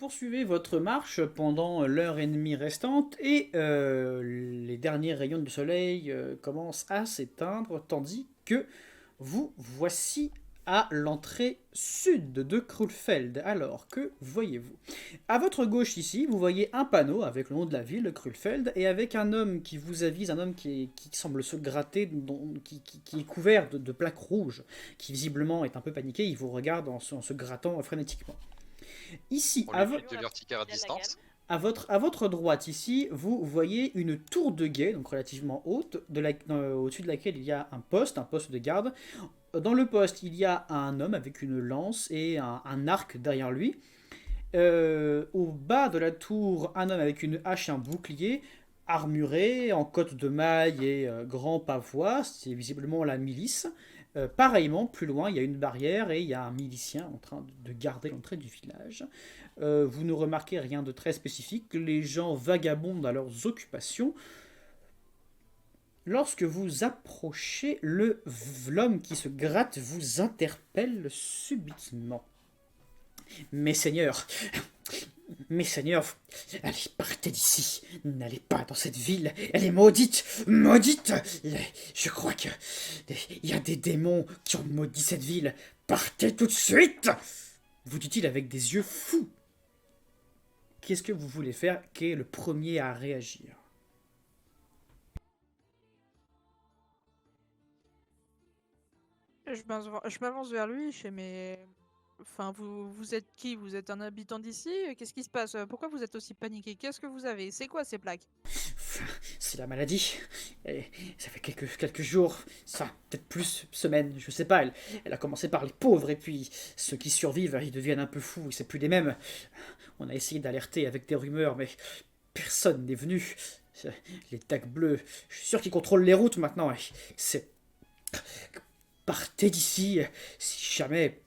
poursuivez votre marche pendant l'heure et demie restante et les derniers rayons du soleil commencent à s'éteindre tandis que vous voici à l'entrée sud de Krulfeld. Alors, que voyez-vous? À votre gauche ici, vous voyez un panneau avec le nom de la ville, Krulfeld, et avec un homme qui vous avise, un homme qui semble se gratter, qui est couvert de plaques rouges, qui visiblement est un peu paniqué, il vous regarde en se grattant frénétiquement. Ici, On lui applique de l'urticaire à distance. à votre droite, ici, vous voyez une tour de guet, donc relativement haute, au-dessus de laquelle il y a un poste de garde. Dans le poste, il y a un homme avec une lance et un arc derrière lui. Au bas de la tour, un homme avec une hache et un bouclier, armuré, en cotte de maille et grand pavois, c'est visiblement la milice. Pareillement, plus loin, il y a une barrière et il y a un milicien en train de garder l'entrée du village. Vous ne remarquez rien de très spécifique, les gens vagabondent à leurs occupations. Lorsque vous approchez, l'homme qui se gratte vous interpelle subitement. Mes seigneurs, mes seigneurs, allez, partez d'ici. N'allez pas dans cette ville. Elle est maudite, maudite. Je crois que il y a des démons qui ont maudit cette ville. Partez tout de suite, vous dit-il avec des yeux fous. Qu'est-ce que vous voulez faire? Qui est le premier à réagir? Je m'avance vers lui, je fais mais... Enfin, vous êtes qui? Vous êtes un habitant d'ici? Qu'est-ce qui se passe? Pourquoi vous êtes aussi paniqué? Qu'est-ce que vous avez? C'est quoi ces plaques? C'est la maladie. Et ça fait quelques jours, ça, peut-être plus, semaines, je sais pas. Elle a commencé par les pauvres, et puis ceux qui survivent, ils deviennent un peu fous, et c'est plus les mêmes. On a essayé d'alerter avec des rumeurs, mais personne n'est venu. Les tags bleus, je suis sûr qu'ils contrôlent les routes maintenant. C'est... Partez d'ici, si jamais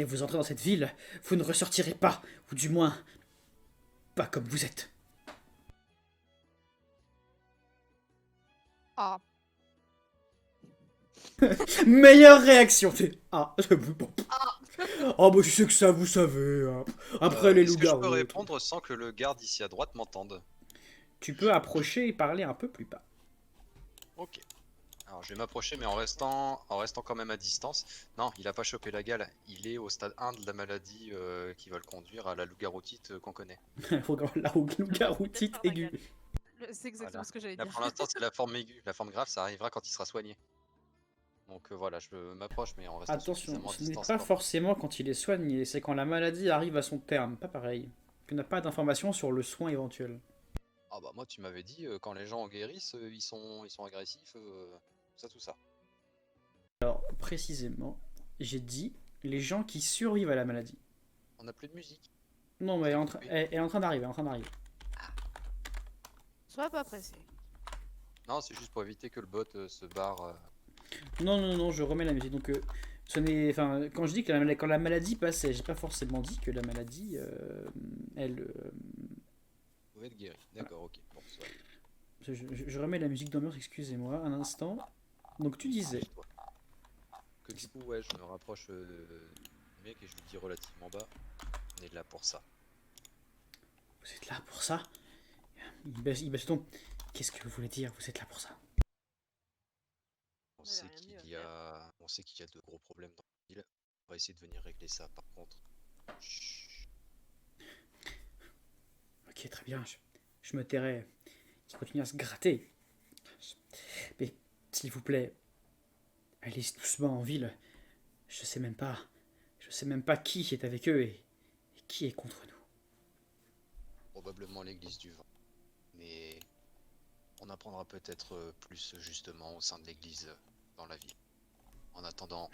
vous entrez dans cette ville, vous ne ressortirez pas, ou du moins, pas comme vous êtes. Ah, Meilleure réaction. Ah, bon. ah. Oh, bah, je sais que ça, vous savez. Hein. Après les Est-ce que je peux loups-garous. répondre sans que le garde ici à droite m'entende? Tu peux approcher et parler un peu plus bas. Ok. Alors je vais m'approcher mais en restant quand même à distance. Non, il a pas chopé la gale. Il est au stade 1 de la maladie qui va le conduire à la loup-garoutite qu'on connaît. La loup-garou Peut-être titre par la aiguë. gueule. C'est exactement Voilà. ce que j'allais Là dire. pour l'instant c'est la forme aiguë. La forme grave ça arrivera quand il sera soigné. Donc voilà, je m'approche mais en restant Attention, suffisamment à ce n'est distance pas pour... forcément quand il est soigné, c'est quand la maladie arrive à son terme. Pas pareil. Tu n'as pas d'informations sur le soin éventuel. Ah bah moi tu m'avais dit quand les gens guérissent ils sont agressifs, tout ça. Alors, précisément, j'ai dit les gens qui survivent à la maladie. On n'a plus de musique. Non, mais Ça a coupé. elle est en train d'arriver, elle est en train d'arriver. Sois pas pressé. Non, c'est juste pour éviter que le bot se barre. Non, non, non, je remets la musique. Donc, ce n'est, enfin, quand je dis que quand la maladie passait, j'ai pas forcément dit que la maladie, elle. Pouvait être guéri. Voilà. D'accord, ok. Bon, ça va. Je remets la musique d'ambiance, excusez-moi, un instant. Donc, tu disais. Arrange-toi. Que du coup, ouais, je me rapproche du mec et je lui dis relativement bas. On est là pour ça. Vous êtes là pour ça? Il baisse le ton. Qu'est-ce que vous voulez dire? Vous êtes là pour ça? On On avait sait rien dit à qu'il y faire. a, on sait qu'il y a de gros problèmes dans la ville. On va essayer de venir régler ça. Par contre, chut. Ok, très bien. Je me tairai. Il continue à se gratter. Mais, s'il vous plaît, allez doucement en ville. Je sais même pas. Je sais même pas qui est avec eux et qui est contre nous. Probablement l'église du vent. Mais on apprendra peut-être plus justement au sein de l'église dans la ville. En attendant,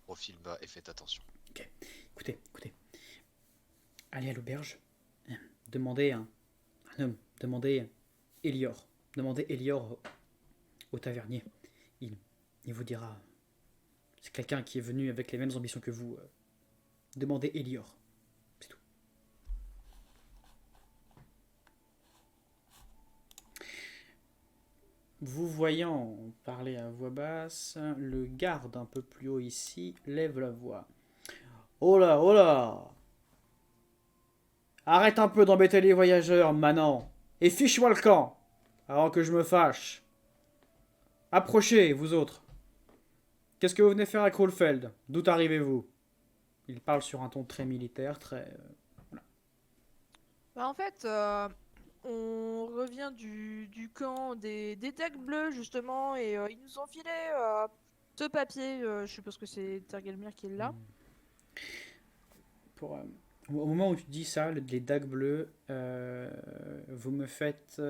profil bas et faites attention. Ok, écoutez. Allez à l'auberge. Demandez un homme. Demandez Elior. Demandez Elior au tavernier. Il, il vous dira. C'est quelqu'un qui est venu avec les mêmes ambitions que vous. Demandez Elior. C'est tout. Vous voyant parler à voix basse, le garde un peu plus haut ici lève la voix. Oh là, oh là! Arrête un peu d'embêter les voyageurs, Manant. Et fiche-moi le camp, avant que je me fâche. Approchez, vous autres. Qu'est-ce que vous venez faire à Krulfeld? D'où arrivez-vous? Il parle sur un ton très militaire, très... Bah, en fait, on revient du camp des Dagues Bleus, justement, et ils nous ont filé ce papier. Je suppose que c'est Tergelmir qui l'a. Pour, au moment où tu dis ça, les dagues bleues, vous me faites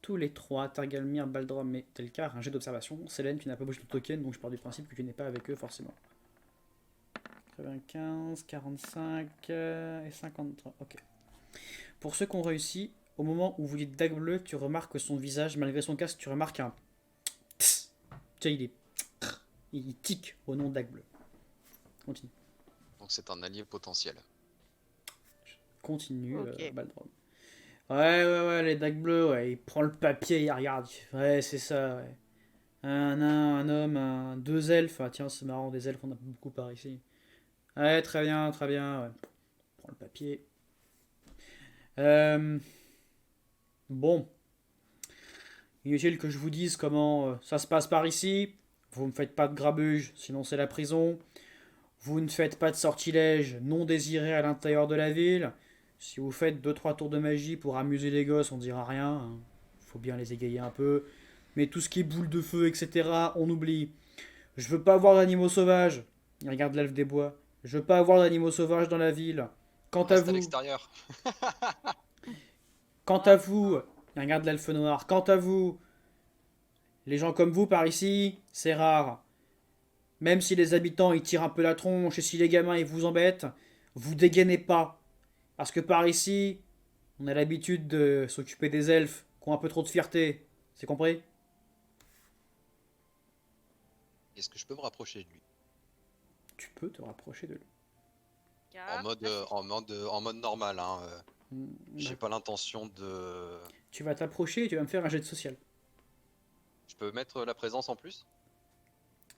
tous les trois, Targalmir, Baldrom et Telkar, un jet d'observation. Célène, tu n'as pas bougé ton token, donc je pars du principe que tu n'es pas avec eux forcément. 95, 45 et 53. Ok. Pour ceux qui ont réussi, au moment où vous dites dague bleue, tu remarques que son visage, malgré son casque, tu remarques un... Tu sais, il tique au nom de dague bleue. Continue. Donc c'est un allié potentiel. Continue, Ok. Baldrom. Ouais, les dagues bleues, ouais, il prend le papier, il regarde. Ouais, c'est ça, ouais. Un nain, un homme, deux elfes. Ah, tiens, c'est marrant, des elfes, on a beaucoup par ici. Ouais, très bien, ouais. Prends le papier. Euh, bon, inutile que je vous dise comment ça se passe par ici. Vous ne faites pas de grabuge, sinon c'est la prison. Vous ne faites pas de sortilèges non désirés à l'intérieur de la ville. Si vous faites deux trois tours de magie pour amuser les gosses, on dira rien, hein. Faut bien les égayer un peu. Mais tout ce qui est boule de feu, etc., on oublie. Je veux pas avoir d'animaux sauvages. Regarde l'elfe des bois. Je veux pas avoir d'animaux sauvages dans la ville. Quant à Reste à vous, l'extérieur. quant à vous, regarde l'elfe noir. Quant à vous, les gens comme vous par ici, c'est rare. Même si les habitants ils tirent un peu la tronche et si les gamins ils vous embêtent, vous dégainez pas. Parce que par ici, on a l'habitude de s'occuper des elfes qui ont un peu trop de fierté. C'est compris? Est-ce que je peux me rapprocher de lui? Tu peux te rapprocher de lui. En mode normal, hein. J'ai D'accord. pas l'intention de. Tu vas t'approcher et tu vas me faire un jet de social. Je peux mettre la présence en plus?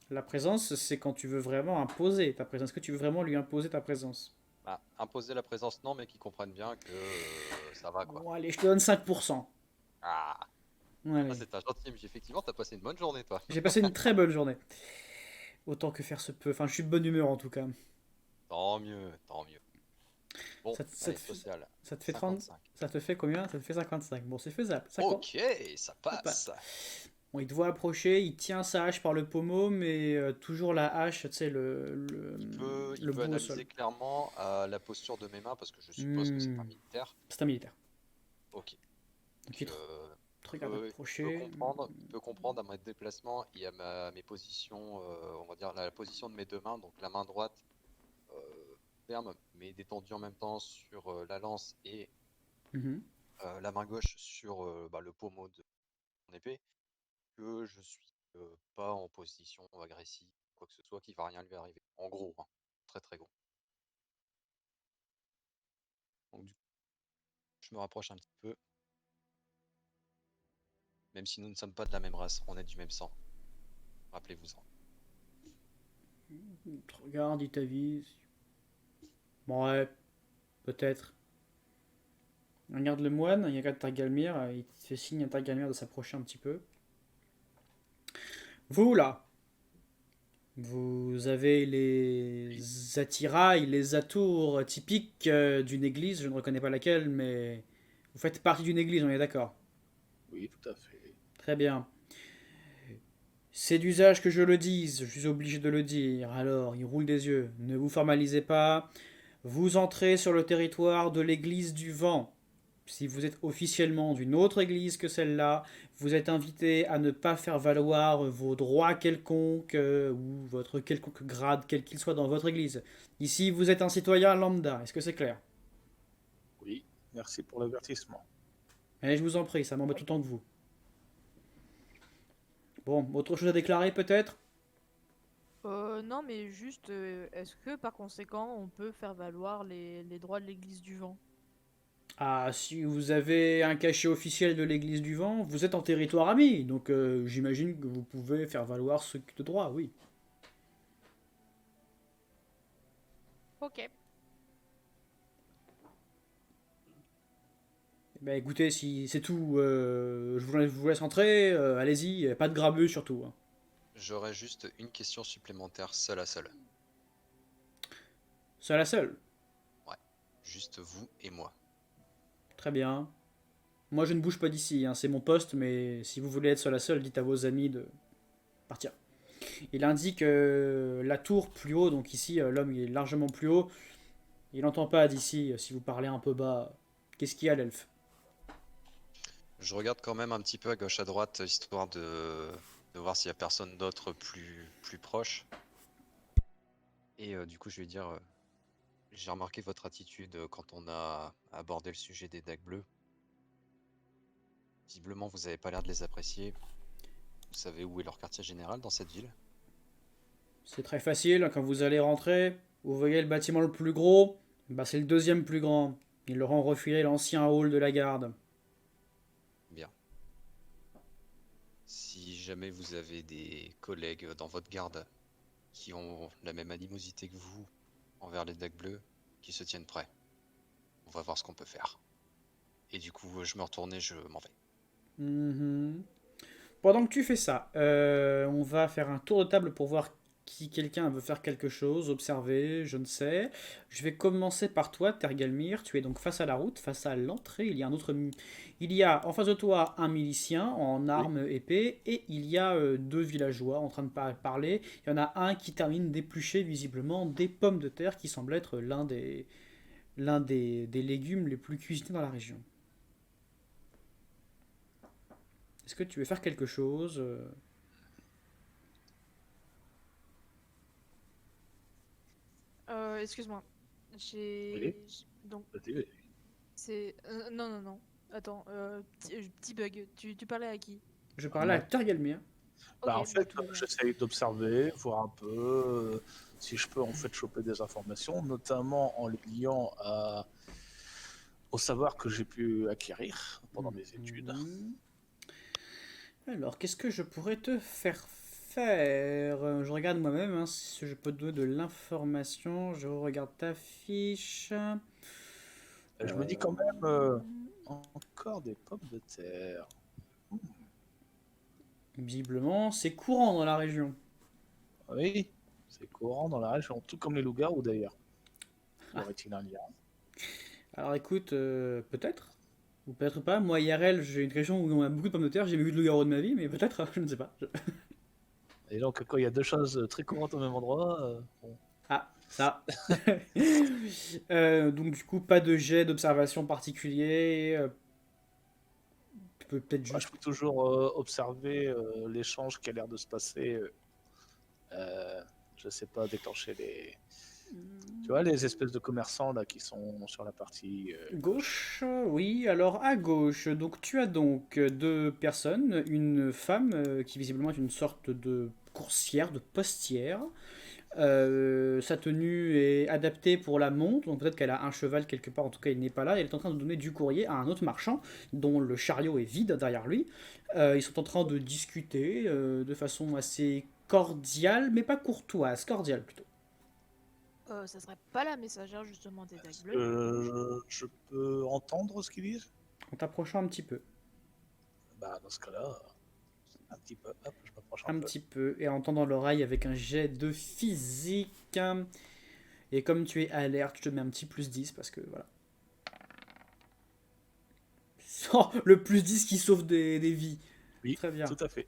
La présence, c'est quand tu veux vraiment imposer ta présence. Est-ce que tu veux vraiment lui imposer ta présence? Bah, imposer la présence, non, mais qu'ils comprennent bien que ça va quoi. Bon, allez, je te donne 5%. Ah, Allez. c'est un gentil, mais effectivement, t'as passé une bonne journée, toi. J'ai passé une très bonne journée. Autant que faire se peut. Enfin, je suis de bonne humeur en tout cas. Tant mieux, tant mieux. Bon, Ça, te- ça allez, te fait, social. ça te fait 30. 55. Ça te fait combien? Ça te fait 55. Bon, c'est faisable. 50. Ok, ça Ça passe. passe. Bon, il te voit approcher, il tient sa hache par le pommeau, mais toujours la hache, tu sais, Il le peut bout au sol. analyser clairement la posture de mes mains parce que je suppose que c'est un Hmm, militaire. c'est un militaire. Ok. Donc Donc, te regarde approcher. il peut comprendre à mes déplacements et à mes positions, on va dire la position de mes deux mains, donc la main droite ferme mais détendue en même temps sur la lance et Mhm. la main gauche sur le pommeau de mon épée, que je suis pas en position agressive, quoi que ce soit, qui va rien lui arriver. En gros, hein, très très gros. Donc du coup, je me rapproche un petit peu, même si nous ne sommes pas de la même race, on est du même sang. Rappelez-vous-en. Il te regarde, il t'avise. Bon, ouais, peut-être. Il regarde le moine, il regarde Targalmir, il te fait signe à Targalmir de s'approcher un petit peu. Vous là, vous avez les Oui, attirails, les atours typiques d'une église, je ne reconnais pas laquelle, mais vous faites partie d'une église, on est d'accord. Oui, tout à fait. Très bien. C'est d'usage que je le dise, je suis obligé de le dire. Alors, il roule des yeux. Ne vous formalisez pas. Vous entrez sur le territoire de l'église du vent. Si vous êtes officiellement d'une autre église que celle-là, vous êtes invité à ne pas faire valoir vos droits quelconques ou votre quelconque grade, quel qu'il soit dans votre église. Ici, vous êtes un citoyen lambda. Est-ce que c'est clair? Oui, merci pour l'avertissement. Allez, je vous en prie, ça m'embête autant que vous. Bon, autre chose à déclarer peut-être? Non, mais juste, est-ce que par conséquent, on peut faire valoir les droits de l'Église du Vent? Ah, si vous avez un cachet officiel de l'église du vent, vous êtes en territoire ami, donc j'imagine que vous pouvez faire valoir ce de droit, oui. Ok. Bah écoutez, si c'est tout, je vous laisse entrer, allez-y, pas de grabuge surtout, hein. J'aurais juste une question supplémentaire, seule à seule. Seul à seul. Ouais, juste vous et moi. Très bien. Moi je ne bouge pas d'ici, hein, c'est mon poste, mais si vous voulez être seul à seul, dites à vos amis de partir. Il indique la tour plus haut, donc ici l'homme il est largement plus haut. Il n'entend pas d'ici si vous parlez un peu bas. Qu'est-ce qu'il y a l'elfe? Je regarde quand même un petit peu à gauche à droite, histoire de voir s'il y a personne d'autre plus proche. Et du coup, je vais dire, j'ai remarqué votre attitude quand on a abordé le sujet des dagues bleues. Visiblement, vous n'avez pas l'air de les apprécier. Vous savez où est leur quartier général dans cette ville? C'est très facile, quand vous allez rentrer, vous voyez le bâtiment le plus gros, bah c'est le deuxième plus grand. Ils leur ont refilé l'ancien hall de la garde. Bien. Si jamais vous avez des collègues dans votre garde qui ont la même animosité que vous envers les dagues bleues, qui se tiennent prêts, on va voir ce qu'on peut faire. Et du coup, je me retourne et je m'en vais. Mhm. Pendant que tu fais ça, on va faire un tour de table pour voir si quelqu'un veut faire quelque chose, observer, je ne sais. Je vais commencer par toi, Tergalmir. Tu es donc face à la route, face à l'entrée. Il y a un autre, il y a en face de toi un milicien en Oui. armes épée et il y a deux villageois en train de parler. Il y en a un qui termine d'éplucher visiblement des pommes de terre qui semble être des légumes les plus cuisinés dans la région. Est-ce que tu veux faire quelque chose? Excuse-moi. Oui, Donc, vas-y. c'est... non, non, non. Attends, petit bug. Tu parlais à qui? Je À parlais à moi. Tergalmir. Ok, En bah fait, tout va bien. j'essaye d'observer, voir un peu si je peux en fait choper des informations, notamment en les liant au savoir que j'ai pu acquérir pendant mes études. Mhm. Alors, qu'est-ce que je pourrais te faire faire? Je regarde moi-même hein, si je peux te donner de l'information. Je regarde ta fiche. Je me dis quand même, encore des pommes de terre. Visiblement, c'est courant dans la région. Oui, c'est courant dans la région, tout comme les loups-garous d'ailleurs. Y aurait-il un lien? Alors écoute, peut-être. Ou peut-être pas. Moi, IRL, j'ai une région où on a beaucoup de pommes de terre. J'ai jamais vu de loup-garou de ma vie, mais peut-être, je ne sais pas. Et donc, quand il y a deux choses très courantes au même endroit, bon. Ah, ça. Donc du coup, pas de jet d'observation particulier. Peut-être Bah, je juste. peux toujours observer l'échange qui a l'air de se passer. Je sais pas, déclencher les. Tu vois, les espèces de commerçants là qui sont sur la partie gauche. Gauche, oui, alors à gauche, donc tu as donc deux personnes, une femme qui visiblement est une sorte de coursière, de postière. Sa tenue est adaptée pour la montre, donc peut-être qu'elle a un cheval quelque part, en tout cas il n'est pas là. Elle est en train de donner du courrier à un autre marchand dont le chariot est vide derrière lui. Ils sont en train de discuter de façon assez cordiale, mais pas courtoise, cordiale plutôt. Ça serait pas la messagère justement des dagues Est-ce bleues? que je peux entendre ce qu'ils disent? En t'approchant un petit peu. Bah, dans ce cas-là, un petit peu. Hop, je m'approche un Un peu. petit peu, et en entendant l'oreille avec un jet de physique. Et comme tu es alerte, je te mets un petit plus 10 parce que voilà. Oh, le plus 10 qui sauve des vies. Oui, Très bien. tout à fait.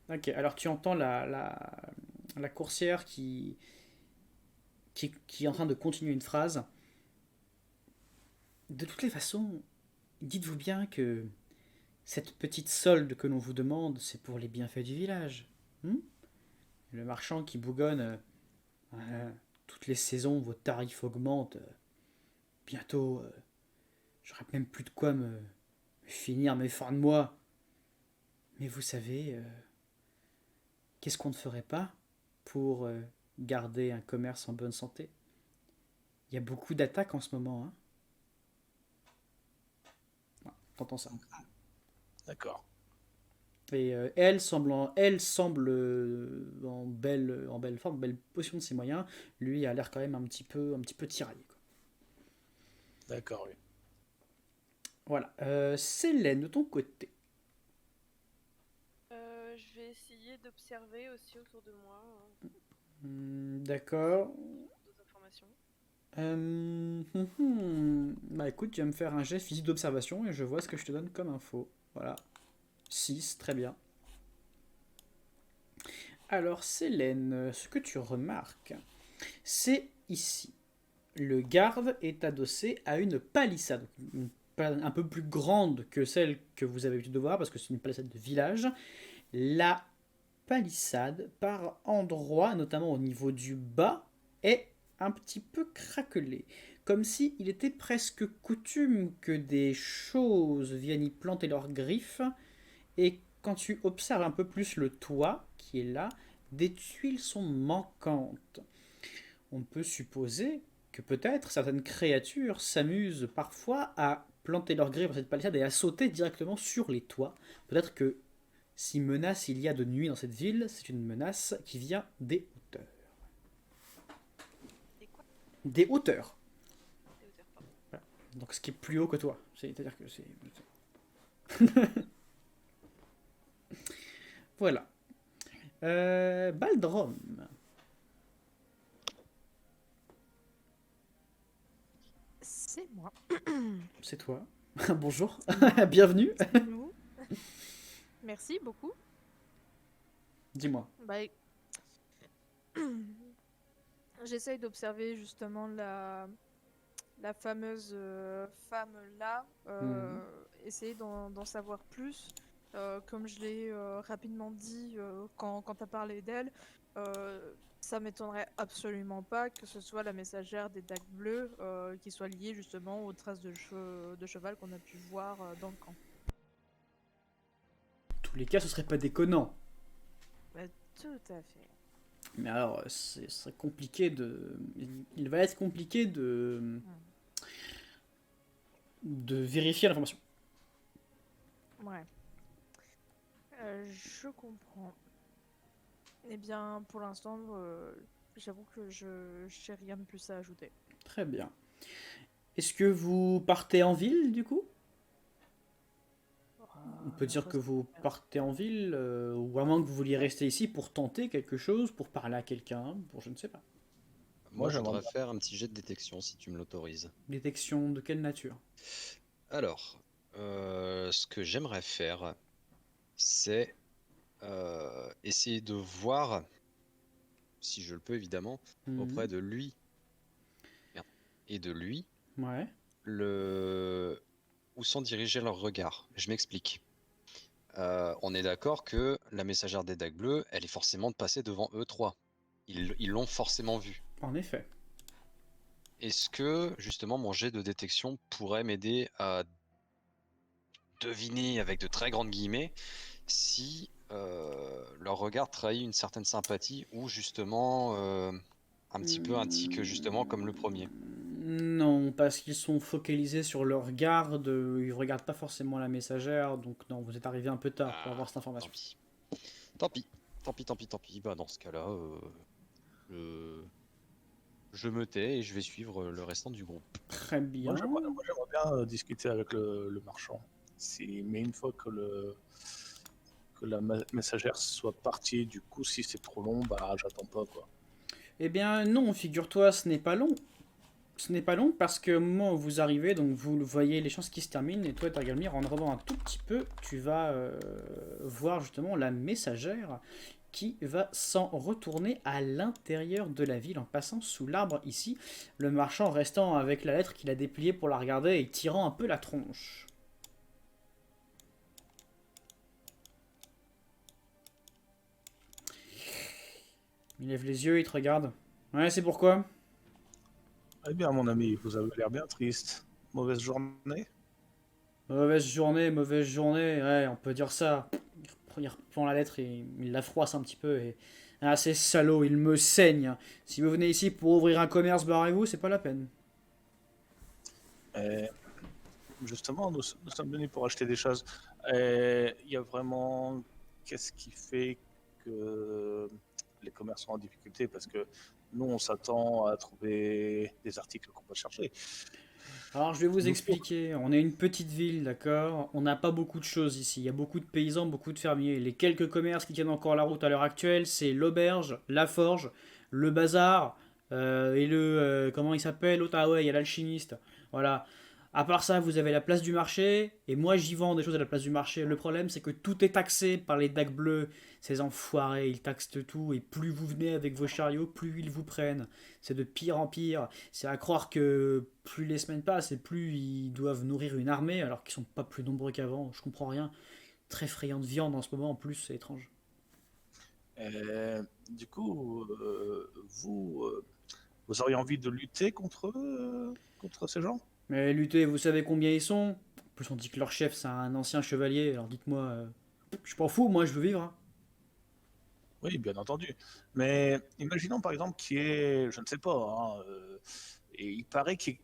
Ok, alors tu entends la coursière qui est en train de continuer une phrase. De toutes les façons, dites-vous bien que cette petite solde que l'on vous demande, c'est pour les bienfaits du village. Hmm. Le marchand qui bougonne, toutes les saisons, vos tarifs augmentent. Bientôt, j'aurai même plus de quoi me finir mes fins de mois. Mais vous savez, qu'est-ce qu'on ne ferait pas pour garder un commerce en bonne santé? Il y a beaucoup d'attaques en ce moment, hein. Ouais, t'entends ça. D'accord. Et elle semble en belle forme, belle position de ses moyens. Lui a l'air quand même un petit peu tiraillé, quoi. D'accord, oui. Voilà. Célène, de ton côté. Je vais essayer d'observer aussi autour de moi D'accord. d'autres informations. Bah écoute, tu vas me faire un jet physique d'observation et je vois ce que je te donne comme info. Voilà. 6, très bien. Alors, Célène, ce que tu remarques, c'est ici. Le garde est adossé à une palissade, un peu plus grande que celle que vous avez l'habitude de voir, parce que c'est une palissade de village. La palissade, par endroits, notamment au niveau du bas, est un petit peu craquelée. Comme si il était presque coutume que des choses viennent y planter leurs griffes. Et quand tu observes un peu plus le toit qui est là, des tuiles sont manquantes. On peut supposer que peut-être certaines créatures s'amusent parfois à planter leurs griffes dans cette palissade et à sauter directement sur les toits. Peut-être que si menace il y a de nuit dans cette ville, c'est une menace qui vient des hauteurs. Et quoi? Des hauteurs. Des hauteurs, pardon. Voilà. Donc ce qui est plus haut que toi. C'est-à-dire que c'est... Voilà. Baldrom, C'est moi. c'est toi. Bonjour. C'est moi. Bienvenue. C'est nous. Merci beaucoup. Dis-moi. Bah, j'essaye d'observer justement la fameuse femme là, essayer d'en savoir plus. Comme je l'ai rapidement dit quand tu as parlé d'elle, ça m'étonnerait absolument pas que ce soit la messagère des dagues bleues qui soit liée justement aux traces de cheval qu'on a pu voir dans le camp. En tous les cas, ce serait pas déconnant. Bah, tout à fait. Mais alors, ce serait compliqué de... Il va être compliqué de vérifier l'information. Ouais. Je comprends. Eh bien, pour l'instant, j'avoue que je n'ai rien de plus à ajouter. Très bien. Est-ce que vous partez en ville, du coup? On peut dire que vous partez en ville, ou à moins que vous vouliez rester ici pour tenter quelque chose, pour parler à quelqu'un, pour je ne sais pas. Moi, je j'aimerais voudrais bien. faire un petit jet de détection si tu me l'autorises. Détection de quelle nature? Alors, ce que j'aimerais faire, c'est essayer de voir, si je le peux évidemment, auprès de lui et de lui, Ouais. où sont dirigés leurs regards. Je m'explique. On est d'accord que la messagère des dagues bleues, elle est forcément de passer devant eux trois. Ils l'ont forcément vue. En effet. Est-ce que justement mon jet de détection pourrait m'aider à deviner avec de très grandes guillemets si leur regard trahit une certaine sympathie ou justement un petit peu un tic justement comme le premier? Non, parce qu'ils sont focalisés sur leur garde, ils regardent pas forcément la messagère, donc non, vous êtes arrivé un peu tard pour avoir cette Tant information. pis. Tant pis. Tant pis, tant pis, tant pis. Bah dans ce cas-là, je... je me tais et je vais suivre le restant du groupe. Très bien. Moi, j'aimerais bien discuter avec le marchand. Mais une fois que la messagère soit partie, du coup, si c'est trop long, bah j'attends pas quoi. Eh bien non, figure-toi, ce n'est pas long. Ce n'est pas long parce que au moment où vous arrivez, donc vous voyez les chances qui se terminent, et toi, Targalmir, en attendant un tout petit peu, tu vas voir justement la messagère qui va s'en retourner à l'intérieur de la ville en passant sous l'arbre ici, le marchand restant avec la lettre qu'il a dépliée pour la regarder et tirant un peu la tronche. Il lève les yeux, il te regarde. Ouais, c'est pourquoi? Eh bien, mon ami, vous avez l'air bien triste. Mauvaise journée? Mauvaise journée, ouais, on peut dire ça. Il reprend la lettre et il la froisse un petit peu et... Ah, c'est salaud, il me saigne. Si vous venez ici pour ouvrir un commerce, barrez-vous, c'est pas la peine. Eh, justement, nous sommes venus pour acheter des choses. Il y a vraiment... Qu'est-ce qui fait que les commerçants sont en difficulté? Parce que nous, on s'attend à trouver des articles qu'on va chercher. Alors, je vais vous Nous- expliquer. On est une petite ville, d'accord? On n'a pas beaucoup de choses ici. Il y a beaucoup de paysans, beaucoup de fermiers. Les quelques commerces qui tiennent encore la route à l'heure actuelle, c'est l'auberge, la forge, le bazar et comment il s'appelle? L'autre, ah ouais, il y a l'alchimiste. Voilà. À part ça, vous avez la place du marché. Et moi, j'y vends des choses à la place du marché. Le problème, c'est que tout est taxé par les dagues bleues. Ces enfoirés, ils taxent tout. Et plus vous venez avec vos chariots, plus ils vous prennent. C'est de pire en pire. C'est à croire que plus les semaines passent et plus ils doivent nourrir une armée alors qu'ils sont pas plus nombreux qu'avant. Je comprends rien. Très friand de viande en ce moment en plus, c'est étrange. Du coup, vous auriez envie de lutter contre ces gens? Mais lutter, vous savez combien ils sont? En plus, on dit que leur chef c'est un ancien chevalier. Alors dites-moi, je suis pas fou, moi je veux vivre, hein. Oui, bien entendu. Mais imaginons par exemple qu'il y ait, je ne sais pas, hein, et il paraît qu'il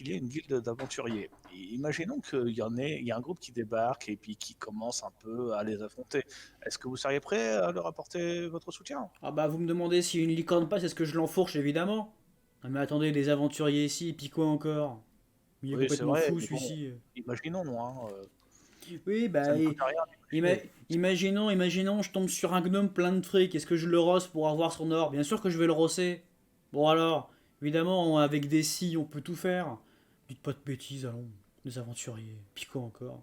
y a une guilde d'aventuriers. Et imaginons il y a un groupe qui débarque et puis qui commence un peu à les affronter. Est-ce que vous seriez prêt à leur apporter votre soutien? Ah bah vous me demandez si une licorne passe, est-ce que je l'enfourche évidemment? Ah mais attendez, des aventuriers ici, et puis quoi encore? Il est Oui, c'est complètement vrai, fou mais bon, celui-ci. imaginons, hein, Oui, ça bah ne coûte rien d'imaginer. imaginons, je tombe sur un gnome plein de fric. Est-ce que je le rosse pour avoir son or? Bien sûr que je vais le rosser. Bon alors, évidemment, avec des scies, on peut tout faire. Dites pas de bêtises, allons. Des aventuriers. Puis quoi encore?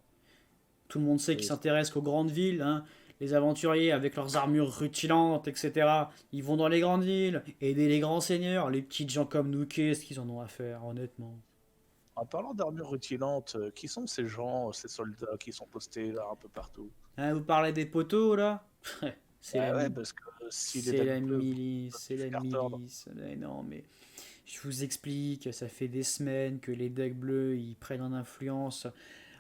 Tout le monde sait qu'ils Oui, s'intéressent qu'aux grandes villes, hein. Les aventuriers, avec leurs armures rutilantes, etc., ils vont dans les grandes villes, aider les grands seigneurs. Les petites gens comme nous, qu'est-ce qu'ils en ont à faire, honnêtement? en parlant d'armure rutilante, qui sont ces gens, ces soldats qui sont postés là un peu partout? Hein, vous parlez des poteaux, là? C'est la, Ouais, ouais, parce que si les C'est dagues la bleues milice, peuvent c'est la faire tordre. milice. Mais non, mais je vous explique, ça fait des semaines que les Dagues Bleus, ils prennent en influence.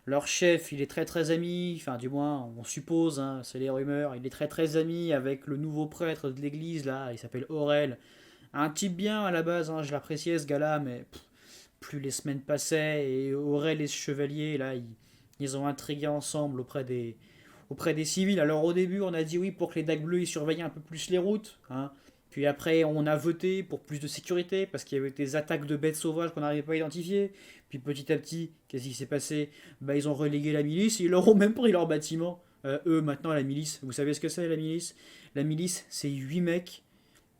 Leur chef, il est très très ami, enfin du moins on suppose, hein, c'est les rumeurs, il est très très ami avec le nouveau prêtre de l'église là, il s'appelle Aurel. Un type bien à la base, hein, je l'appréciais ce gars-là, mais plus les semaines passaient et Aurel et ce chevalier là, ils ont intrigué ensemble auprès des civils. Alors au début, on a dit oui pour que les Dagues Bleus ils surveillent un peu plus les routes, hein. Puis après, on a voté pour plus de sécurité parce qu'il y avait des attaques de bêtes sauvages qu'on n'arrivait pas à identifier. Puis petit à petit, qu'est-ce qui s'est passé? Bah, ils ont relégué la milice et ils leur ont même pris leur bâtiment. Eux, maintenant, la milice, vous savez ce que c'est la milice? La milice, c'est 8 mecs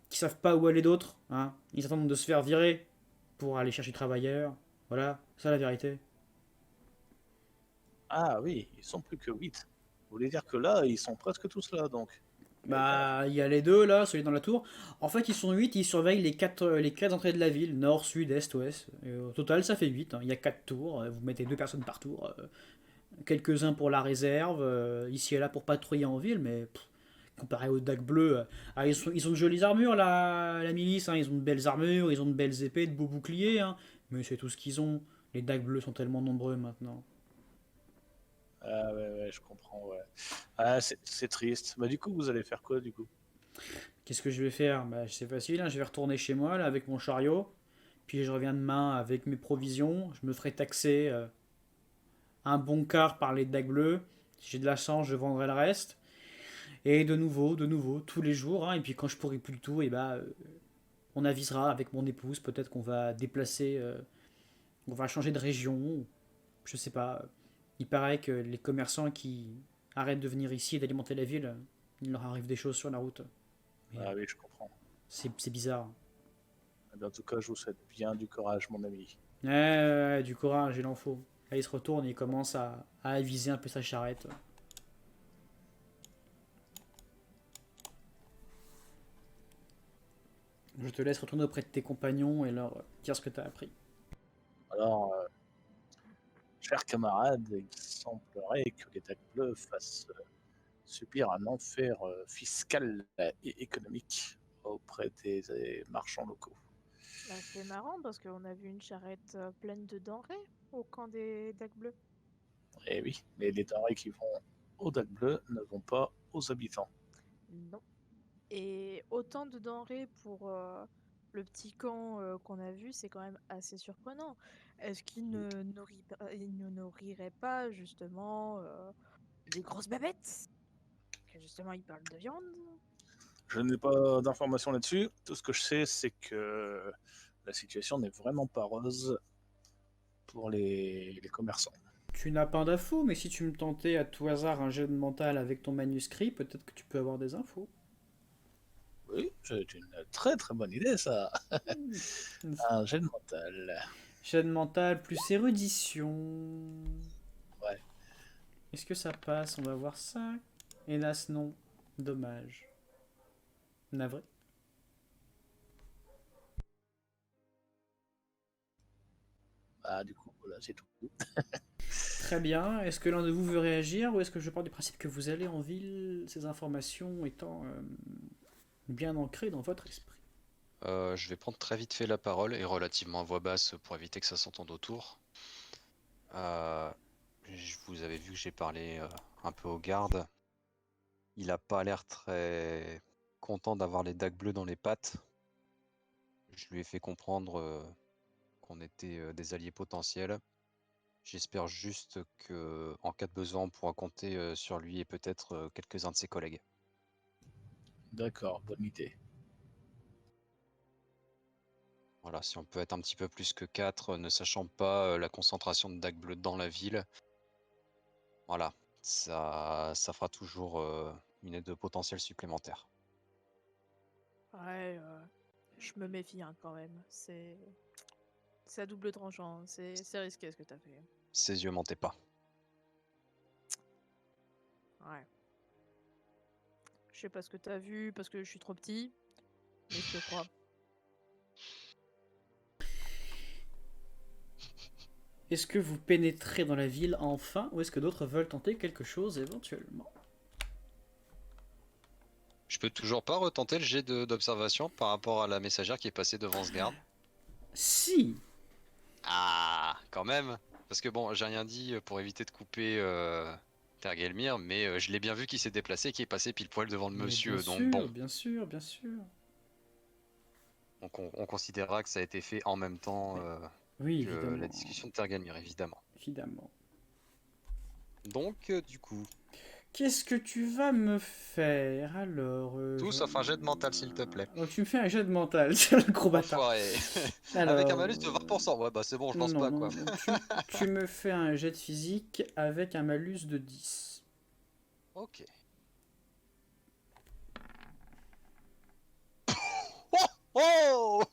qui savent pas où aller d'autre, hein. Ils attendent de se faire virer pour aller chercher travailleurs. Voilà, ça la vérité. Ah oui, ils sont plus que 8. Vous voulez dire que là, ils sont presque tous là, donc. Eh ben, Bah, il y a les deux là, celui dans la tour. En fait, ils sont 8, ils surveillent les quatre entrées de la ville, nord, sud, est, ouest. Et au total, ça fait 8, hein. Il y a 4 tours, vous mettez 2 personnes par tour. Quelques-uns pour la réserve, ici et là pour patrouiller en ville, mais comparé aux dagues bleues, ils ont de jolies armures, la milice, hein. Ils ont de belles armures, ils ont de belles épées, de beaux boucliers, hein. Mais c'est tout ce qu'ils ont. Les dagues bleues sont tellement nombreux maintenant. ah ouais, ouais, je comprends, ouais. Ah, c'est triste. Bah, du coup, vous allez faire quoi, du coup? Qu'est-ce que je vais faire? Bah, c'est facile, hein. Je vais retourner chez moi là, avec mon chariot. Puis je reviens demain avec mes provisions. Je me ferai taxer un bon quart par les dagues bleues. Si j'ai de la chance, je vendrai le reste. Et de nouveau, tous les jours, hein. Et puis quand je pourrai plus du tout, et bah, on avisera avec mon épouse. Peut-être qu'on va déplacer, on va changer de région. Je sais pas. Il paraît que les commerçants qui arrêtent de venir ici et d'alimenter la ville, il leur arrive des choses sur la route. Mais Ah oui, je comprends. c'est bizarre. Eh bien, en tout cas, je vous souhaite bien du courage, mon ami. Du courage, il en faut. Là, il se retourne et il commence à aviser un peu sa charrette. Je te laisse retourner auprès de tes compagnons et leur dire ce que tu as appris. Alors, chers camarades, il semblerait que les dagues bleues fassent subir un enfer fiscal et économique auprès des marchands locaux. Bah, c'est marrant parce qu'on a vu une charrette pleine de denrées au camp des Dagues Bleus. Et oui, mais les denrées qui vont aux dagues bleues ne vont pas aux habitants. Non. Et autant de denrées pour le petit camp qu'on a vu, c'est quand même assez surprenant. Est-ce qu'il il ne nourrirait pas justement des grosses babettes? Que justement, il parle de viande. Je n'ai pas d'informations là-dessus. Tout ce que je sais, c'est que la situation n'est vraiment pas rose pour les commerçants. Tu n'as pas d'infos, mais si tu me tentais à tout hasard un jet de mental avec ton manuscrit, peut-être que tu peux avoir des infos. Oui, c'est une très très bonne idée ça. Un jet de mental. Jet de mental plus érudition. Ouais. Est-ce que ça passe? On va voir ça. Hélas, non. Dommage. Navré. Ah, du coup, voilà, c'est tout. Très bien. Est-ce que l'un de vous veut réagir ou est-ce que je pars du principe que vous allez en ville, ces informations étant bien ancrées dans votre esprit? Je vais prendre très vite fait la parole et relativement à voix basse pour éviter que ça s'entende autour. Vous avez vu que j'ai parlé un peu aux gardes. Il a pas l'air très content d'avoir les dagues bleues dans les pattes. Je lui ai fait comprendre qu'on était des alliés potentiels. J'espère juste que, en cas de besoin, on pourra compter sur lui et peut-être quelques-uns de ses collègues. D'accord, bonne idée. Voilà, si on peut être un petit peu plus que 4, ne sachant pas la concentration de dagues bleues dans la ville, voilà, ça fera toujours une aide potentielle supplémentaire. Ouais, je me méfie hein, quand même. C'est à double tranchant. C'est risqué ce que t'as fait. Ses yeux mentaient pas. Ouais. Je sais pas ce que t'as vu parce que je suis trop petit, mais je te crois. Est-ce que vous pénétrez dans la ville enfin ou est-ce que d'autres veulent tenter quelque chose éventuellement? Je peux toujours pas retenter le jet d'observation par rapport à la messagère qui est passée devant ce garde. Si! Ah, quand même. Parce que bon, j'ai rien dit pour éviter de couper Tergelmir, mais je l'ai bien vu qu'il s'est déplacé, qui est passé pile poil devant le Mais monsieur. bien Donc sûr, bon, bien sûr, bien sûr. donc on considérera que ça a été fait en même temps Oui, que évidemment. la discussion de Tergelmir, évidemment. Évidemment. Donc du coup, Qu'est-ce que tu vas me faire alors tout sauf un jet de mental, s'il te plaît. Donc tu me fais un jet de mental, c'est le gros bâtard. Enfoiré. Alors... Avec un malus de 20%. Ouais, bah c'est bon, je lance non, pas non, quoi. non, tu me fais un jet de physique avec un malus de 10. Ok. Oh, oh.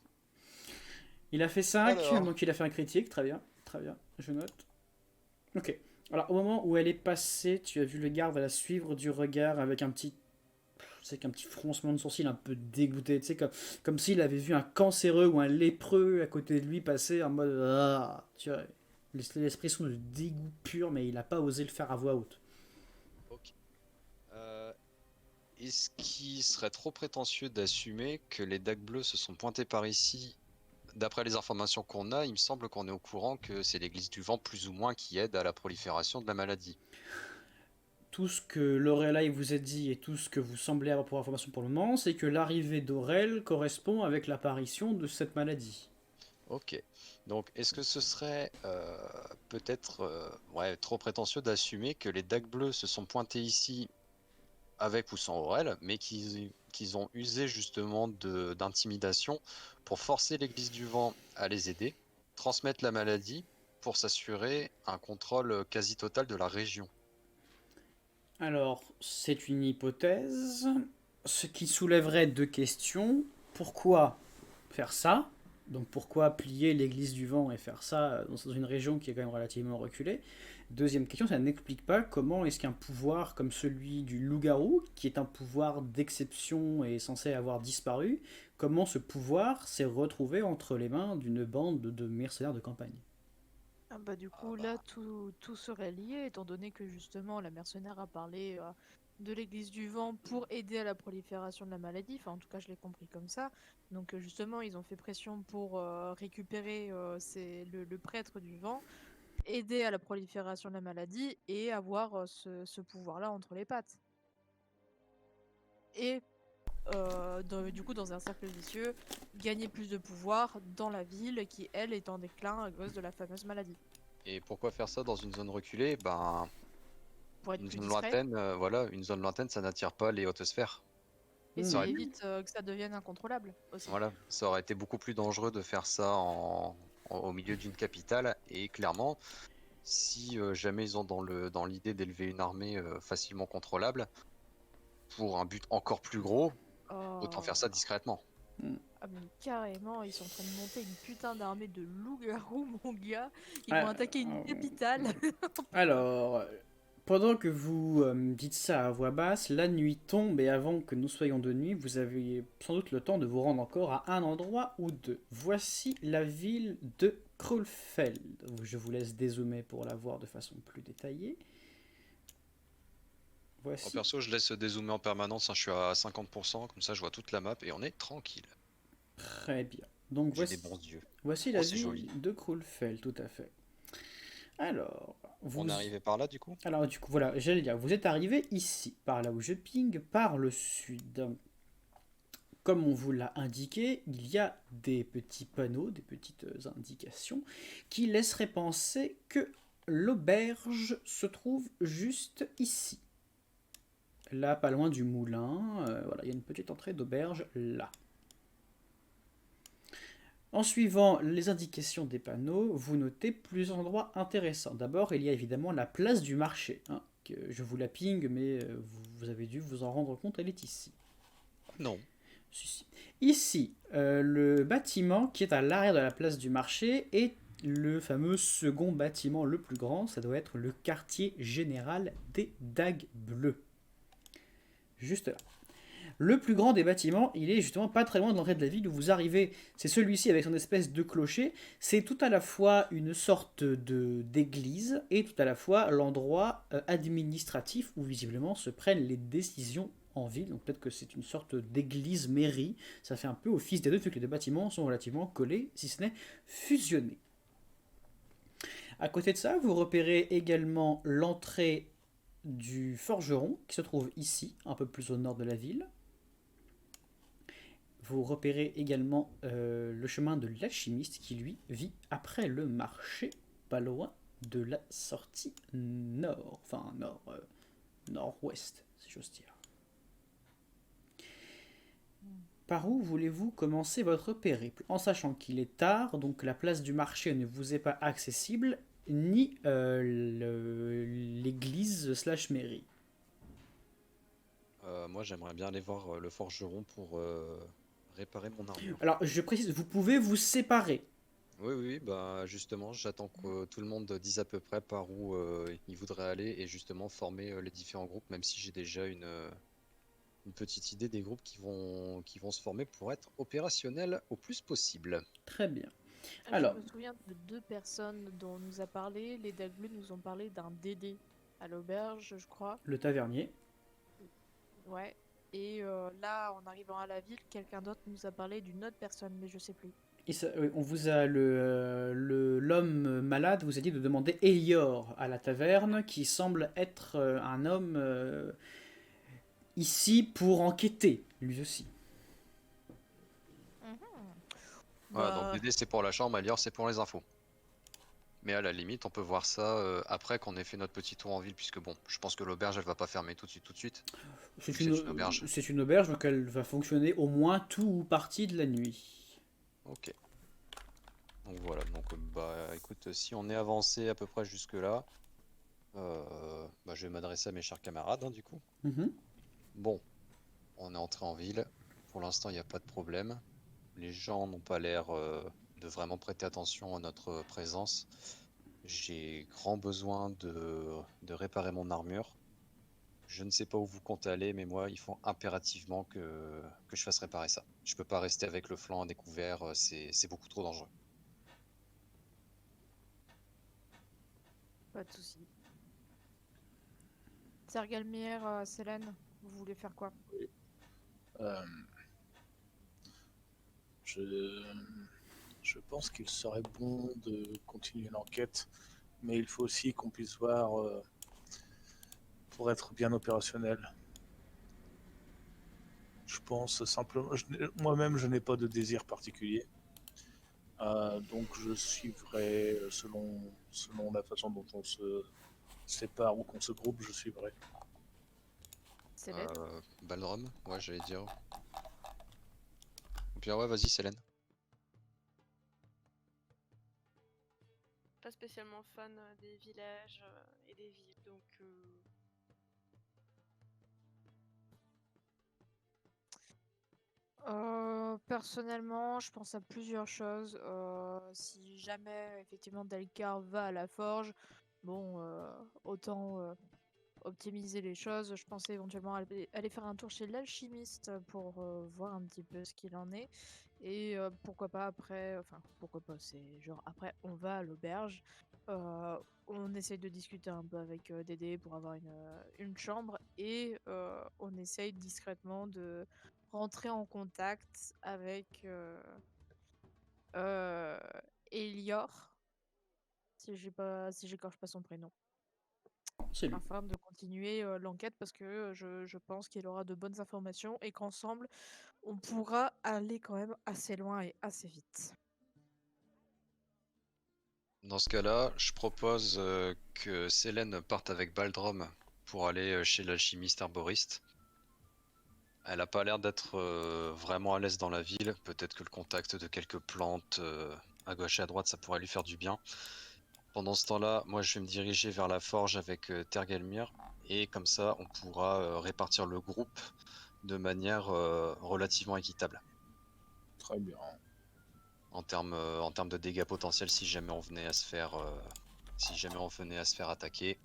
Il a fait 5, Alors. donc il a fait un critique, très bien, je note. Ok. Alors au moment où elle est passée, tu as vu le garde la suivre du regard avec un petit... C'est qu'un petit froncement de sourcil un peu dégoûté, tu sais, comme s'il avait vu un cancéreux ou un lépreux à côté de lui passer en mode... Ah, tu vois, l'expression de dégoût pur, mais il n'a pas osé le faire à voix haute. Ok. Est-ce qu'il serait trop prétentieux d'assumer que les dagues bleues se sont pointées par ici? D'après les informations qu'on a, il me semble qu'on est au courant que c'est l'église du vent plus ou moins qui aide à la prolifération de la maladie. Tout ce que Lorelai vous a dit et tout ce que vous semblez avoir pour information pour le moment, c'est que l'arrivée d'Aurel correspond avec l'apparition de cette maladie. Ok. Donc, est-ce que ce serait peut-être ouais, trop prétentieux d'assumer que les dagues bleues se sont pointées ici avec ou sans Aurel, mais qu'ils ont usé justement d'intimidation pour forcer l'église du vent à les aider, transmettre la maladie pour s'assurer un contrôle quasi total de la région? Alors, c'est une hypothèse, ce qui soulèverait deux questions. Pourquoi faire ça? Donc pourquoi plier l'église du vent et faire ça dans une région qui est quand même relativement reculée? Deuxième question, ça n'explique pas comment est-ce qu'un pouvoir comme celui du loup-garou, qui est un pouvoir d'exception et censé avoir disparu, comment ce pouvoir s'est retrouvé entre les mains d'une bande de mercenaires de campagne? Ah bah du coup là tout serait lié étant donné que justement la mercenaire a parlé de l'église du vent pour aider à la prolifération de la maladie, enfin en tout cas je l'ai compris comme ça. Donc justement ils ont fait pression pour récupérer le prêtre du vent, aider à la prolifération de la maladie et avoir ce pouvoir-là entre les pattes. Et du coup dans un cercle vicieux, gagner plus de pouvoir dans la ville qui elle est en déclin à cause de la fameuse maladie. Et pourquoi faire ça dans une zone reculée? Ben, Pour être une plus zone discret. lointaine, voilà, une zone lointaine, ça n'attire pas les hautes sphères. Et Ça ça aurait, évite que ça devienne incontrôlable aussi. voilà, ça aurait été beaucoup plus dangereux de faire ça au milieu d'une capitale Et clairement, si jamais ils ont dans l'idée d'élever une armée facilement contrôlable, pour un but encore plus gros, autant faire ça Oh. discrètement. Ah mais carrément, ils sont en train de monter une putain d'armée de loups-garous, mon gars. Ils vont Ah, attaquer une capitale. Alors, pendant que vous dites ça à voix basse, la nuit tombe et avant que nous soyons de nuit, vous avez sans doute le temps de vous rendre encore à un endroit ou deux. Voici la ville de Krulfeld. Je vous laisse dézoomer pour la voir de façon plus détaillée. En Voici. perso, je laisse dézoomer en permanence, hein, je suis à 50%, comme ça je vois toute la map et on est tranquille. Très bien. Donc J'ai voici, des bons yeux. voici la c'est ville joli. de Krulfeld, tout à fait. Alors, On est arrivé par là du coup? Alors du coup, voilà, j'allais dire, vous êtes arrivé ici, par là où je ping, par le sud. Comme on vous l'a indiqué, il y a des petits panneaux, des petites indications qui laisseraient penser que l'auberge se trouve juste ici. Là, pas loin du moulin, voilà, il y a une petite entrée d'auberge là. En suivant les indications des panneaux, vous notez plusieurs endroits intéressants. D'abord, il y a évidemment la place du marché, hein, que je vous la ping, mais vous avez dû vous en rendre compte, elle est ici. Non. Ici, le bâtiment qui est à l'arrière de la place du marché est le fameux second bâtiment le plus grand, ça doit être le quartier général des Dagues Bleues. Juste là. Le plus grand des bâtiments, il est justement pas très loin de l'entrée de la ville où vous arrivez. C'est celui-ci avec son espèce de clocher. C'est tout à la fois une sorte d'église et tout à la fois l'endroit administratif où visiblement se prennent les décisions en ville. Donc peut-être que c'est une sorte d'église-mairie. Ça fait un peu office des deux vu que les deux bâtiments sont relativement collés, si ce n'est fusionnés. À côté de ça, vous repérez également l'entrée du forgeron qui se trouve ici, un peu plus au nord de la ville. Vous repérez également le chemin de l'alchimiste qui, lui, vit après le marché, pas loin de la sortie nord. Enfin, nord-ouest, si j'ose dire. Par où voulez-vous commencer votre périple? En sachant qu'il est tard, donc la place du marché ne vous est pas accessible, ni l'église slash mairie. Moi j'aimerais bien aller voir le forgeron pour réparer mon armure. Alors, je précise, vous pouvez vous séparer. Oui, oui, bah justement, j'attends que tout le monde dise à peu près par où il voudrait aller et justement former les différents groupes, même si j'ai déjà une petite idée des groupes qui vont se former pour être opérationnels au plus possible. Très bien. Je Alors. me souviens de deux personnes dont on nous a parlé. Les Dagbus nous ont parlé d'un DD à l'auberge, je crois. Le tavernier. Ouais. Et là, en arrivant à la ville, quelqu'un d'autre nous a parlé d'une autre personne, mais je sais plus. On vous a l'homme malade vous a dit de demander Elior à la taverne, qui semble être un homme ici pour enquêter, lui aussi. Ouais, donc Bah, DD c'est pour la chambre, Alior c'est pour les infos. Mais à la limite, on peut voir ça après qu'on ait fait notre petit tour en ville, puisque bon, je pense que l'auberge elle va pas fermer tout de suite, tout de suite. C'est une auberge. C'est une auberge, donc elle va fonctionner au moins tout ou partie de la nuit. Ok. Donc voilà, donc bah écoute, si on est avancé à peu près jusque là, bah, je vais m'adresser à mes chers camarades hein, du coup. Mhm. Bon, on est entré en ville, pour l'instant il n'y a pas de problème. Les gens n'ont pas l'air de vraiment prêter attention à notre présence. J'ai grand besoin de réparer mon armure. Je ne sais pas où vous comptez aller, mais moi il faut impérativement que je fasse réparer ça. Je peux pas rester avec le flanc à découvert, c'est beaucoup trop dangereux. pas de soucis. Sergalmier, Célène, vous voulez faire quoi? Euh, je, je pense qu'il serait bon de continuer l'enquête, mais il faut aussi qu'on puisse voir pour être bien opérationnel. Je pense simplement, moi-même je n'ai pas de désir particulier, donc je suivrai selon la façon dont on se sépare ou qu'on se groupe, je suivrai. Célène? Balram, ouais j'allais dire. Au pire ouais vas-y Célène. pas spécialement fan des villages et des villes, donc Personnellement, je pense à plusieurs choses. Si jamais effectivement Delcar va à la forge, bon, autant optimiser les choses. Je pensais éventuellement aller faire un tour chez l'alchimiste pour voir un petit peu ce qu'il en est. Et pourquoi pas après, enfin pourquoi pas, c'est genre après on va à l'auberge, on essaye de discuter un peu avec Dédé pour avoir une chambre et on essaye discrètement de rentrer en contact avec euh, Elior, si j'écorche pas son prénom, C'est lui. afin de continuer l'enquête parce que je pense qu'il aura de bonnes informations et qu'ensemble on pourra aller quand même assez loin et assez vite. Dans ce cas-là, je propose que Célène parte avec Baldrom pour aller chez l'alchimiste herboriste. Elle a pas l'air d'être vraiment à l'aise dans la ville. Peut-être que le contact de quelques plantes à gauche et à droite, ça pourrait lui faire du bien. Pendant ce temps-là, moi je vais me diriger vers la forge avec Tergelmir. Et comme ça, on pourra répartir le groupe de manière relativement équitable. Très bien. En termes de dégâts potentiels si jamais on venait à se faire attaquer.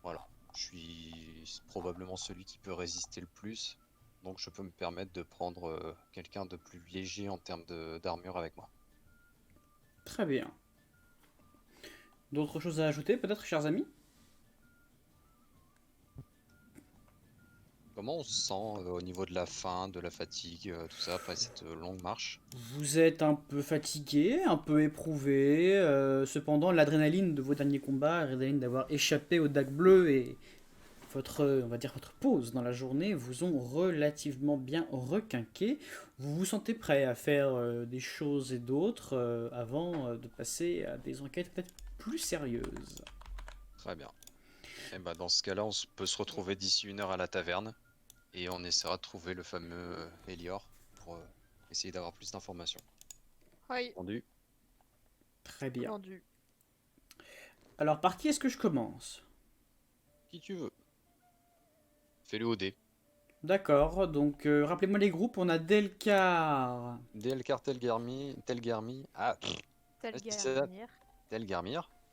Voilà. Je suis probablement celui qui peut résister le plus, donc je peux me permettre de prendre quelqu'un de plus léger en termes d'armure avec moi. Très bien. D'autres choses à ajouter, peut-être, chers amis? Comment on se sent au niveau de la faim, de la fatigue, tout ça après cette longue marche? Vous êtes un peu fatigué, un peu éprouvé. Cependant, l'adrénaline de vos derniers combats, l'adrénaline d'avoir échappé au dague bleu et on va dire votre pause dans la journée vous ont relativement bien requinqué. Vous vous sentez prêt à faire des choses et d'autres avant de passer à des enquêtes peut-être plus sérieuses. Très bien. Et bah dans ce cas-là, peut se retrouver d'ici 1 heure à la taverne et on essaiera de trouver le fameux Elior pour essayer d'avoir plus d'informations. Oui, Entendu? Très bien. vendu. Alors, par qui est-ce que je commence? Qui tu veux. Fais-le au dé. D'accord, donc rappelez-moi les groupes. On a Delcar. Delcar Telgermi, Telgermir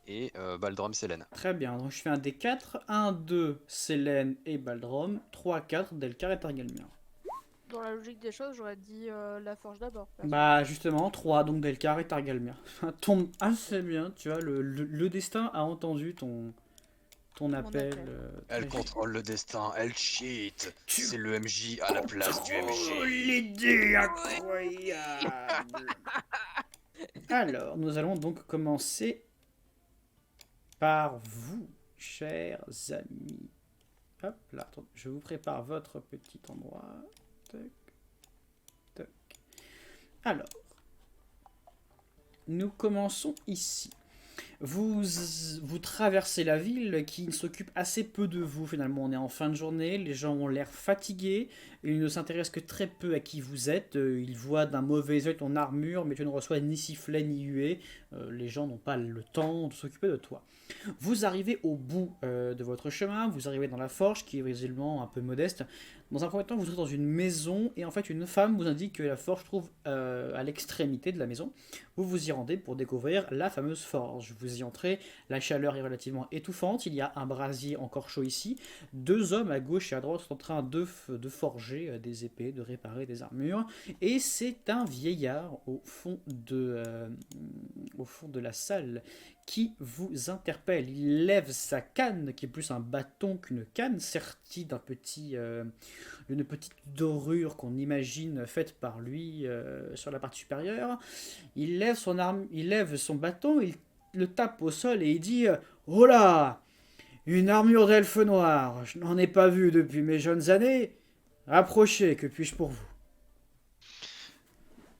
et Baldrom Selene. Très bien, donc je fais un D4. 1, 2, Selene et Baldrom. 3, 4, Delcar et Targelmir. Dans la logique des choses, j'aurais dit la forge d'abord. Bah justement, 3, donc Delcar et Targelmir. Ça tombe assez bien, tu vois, le destin a entendu ton appel. appel. Elle très contrôle le destin, elle cheat. Tu C'est le MJ à la place du Oh, MJ. l'idée incroyable. Alors, nous allons donc commencer par vous, chers amis. Hop là, attends, je vous prépare votre petit endroit. Tac, tac. Alors, nous commençons ici. Vous traversez la ville qui s'occupe assez peu de vous finalement. On est en fin de journée, les gens ont l'air fatigués, ils ne s'intéressent que très peu à qui vous êtes. Ils voient d'un mauvais œil ton armure, mais tu ne reçois ni sifflet ni huée. Les gens n'ont pas le temps de s'occuper de toi. Vous arrivez au bout de votre chemin, vous arrivez dans la forge qui est visiblement un peu modeste. Dans un premier temps, vous entrez dans une maison et en fait une femme vous indique que la forge se trouve à l'extrémité de la maison. Vous vous y rendez pour découvrir la fameuse forge. Vous y entrez, la chaleur est relativement étouffante, il y a un brasier encore chaud ici. 2 hommes à gauche et à droite sont en train de forger des épées, de réparer des armures. Et c'est un vieillard au fond de la salle qui vous interpelle. Il lève sa canne, qui est plus un bâton qu'une canne, sertie d'une petite dorure qu'on imagine faite par lui sur la partie supérieure. Il lève son bâton, il le tape au sol et il dit Oh là, une armure d'elfe noir, je n'en ai pas vu depuis mes jeunes années. Approchez, que puis-je pour vous?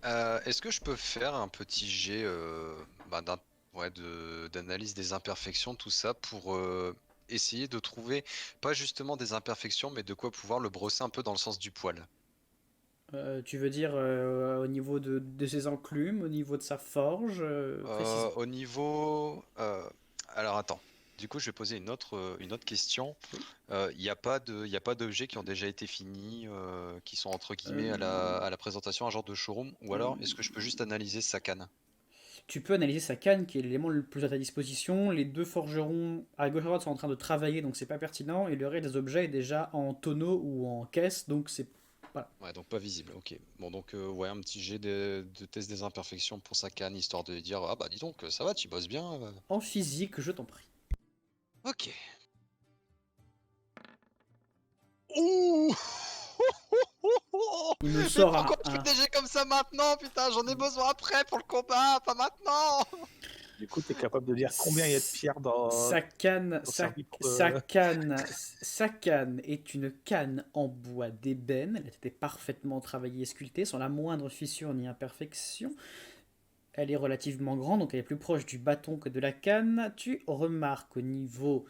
Est-ce que je peux faire un petit jet d'analyse des imperfections, tout ça, pour essayer de trouver, pas justement des imperfections, mais de quoi pouvoir le brosser un peu dans le sens du poil? Tu veux dire au niveau de ses enclumes, au niveau de sa forge, précisément. Au niveau... Alors attends. Du coup, je vais poser une autre question. Oui. Il n'y a pas y a pas d'objets qui ont déjà été finis, qui sont entre guillemets Euh, à la présentation, un genre de showroom, ou alors est-ce que je peux juste analyser sa canne? Tu peux analyser sa canne, qui est l'élément le plus à ta disposition. Les deux forgerons à gauche et à droite sont en train de travailler, donc c'est pas pertinent. Et le reste des objets est déjà en tonneau ou en caisse, donc c'est. Voilà. Ouais, donc pas visible, ok. Bon, donc ouais, un petit jet de test des imperfections pour sa canne, histoire de dire, ah bah dis donc, ça va, tu bosses bien. En physique, je t'en prie. Ok. Ouh Il me Mais sort pourquoi tu fais des jets comme ça maintenant? Putain, j'en ai besoin après pour le combat, pas maintenant! Du coup, tu es capable de dire combien il y a de pierres dans Sa canne, ton servi pour sa canne est une canne en bois d'ébène. Elle a été parfaitement travaillée et sculptée, sans la moindre fissure ni imperfection. Elle est relativement grande, donc elle est plus proche du bâton que de la canne. Tu remarques au niveau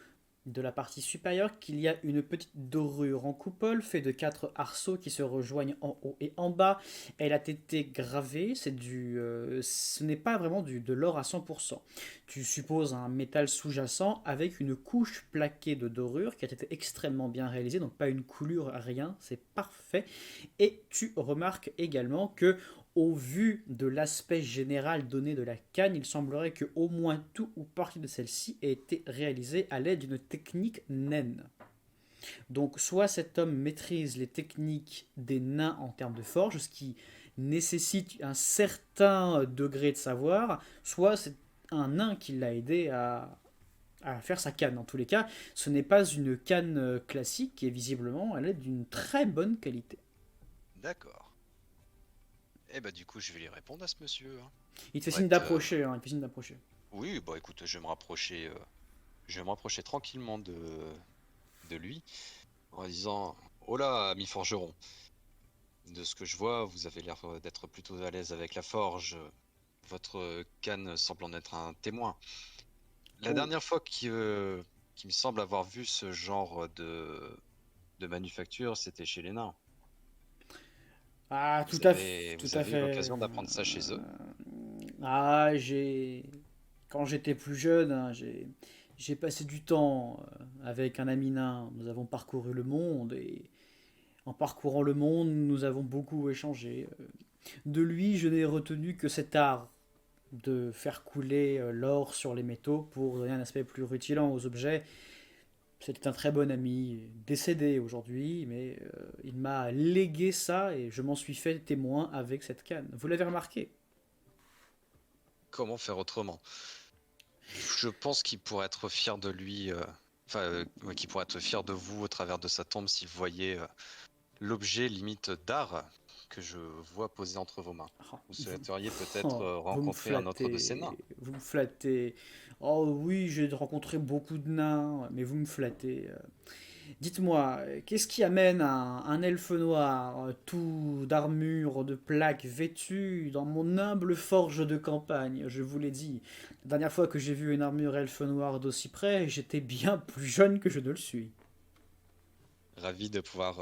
de la partie supérieure qu'il y a une petite dorure en coupole faite de 4 arceaux qui se rejoignent en haut et en bas. Elle a été gravée, ce n'est pas vraiment de l'or à 100%. Tu supposes un métal sous-jacent avec une couche plaquée de dorure qui a été extrêmement bien réalisée, donc pas une coulure, rien, c'est parfait. Et tu remarques également que au vu de l'aspect général donné de la canne, il semblerait que au moins tout ou partie de celle-ci ait été réalisée à l'aide d'une technique naine. Donc soit cet homme maîtrise les techniques des nains en termes de forge, ce qui nécessite un certain degré de savoir, soit c'est un nain qui l'a aidé à faire sa canne. En tous les cas, ce n'est pas une canne classique qui est visiblement à l'aide d'une très bonne qualité. D'accord. Eh bah du coup, je vais lui répondre à ce monsieur, hein. Il te fait Ouais, signe d'approcher, hein, il te fait signe d'approcher. oui, bah écoute, je vais me rapprocher tranquillement de lui, en disant, oh là, ami forgeron, de ce que je vois, vous avez l'air d'être plutôt à l'aise avec la forge. Votre canne semble en être un témoin. La Oh. dernière fois qu'il me semble avoir vu ce genre de manufacture, c'était chez les nains. Ah, tout Vous à avez eu fait. l'occasion d'apprendre ça chez eux? Ah, quand j'étais plus jeune, hein, j'ai passé du temps avec un ami nain. Nous avons parcouru le monde et en parcourant le monde, nous avons beaucoup échangé. De lui, je n'ai retenu que cet art de faire couler l'or sur les métaux pour donner un aspect plus rutilant aux objets. C'était un très bon ami, décédé aujourd'hui, mais il m'a légué ça et je m'en suis fait témoin avec cette canne. Vous l'avez remarqué? Comment faire autrement? Je pense qu'il pourrait être fier de lui, ouais, qu'il pourrait être fier de vous au travers de sa tombe si vous voyez l'objet limite d'art que je vois posé entre vos mains. Oh, Vous souhaiteriez peut-être oh, rencontrer un autre de ces nains. vous me flattez. Oh oui, j'ai rencontré beaucoup de nains, mais vous me flattez. Dites-moi, qu'est-ce qui amène un elfe noir, tout d'armure, de plaques vêtu, dans mon humble forge de campagne? Je vous l'ai dit, la dernière fois que j'ai vu une armure elfe noire d'aussi près, j'étais bien plus jeune que je ne le suis. Ravi de pouvoir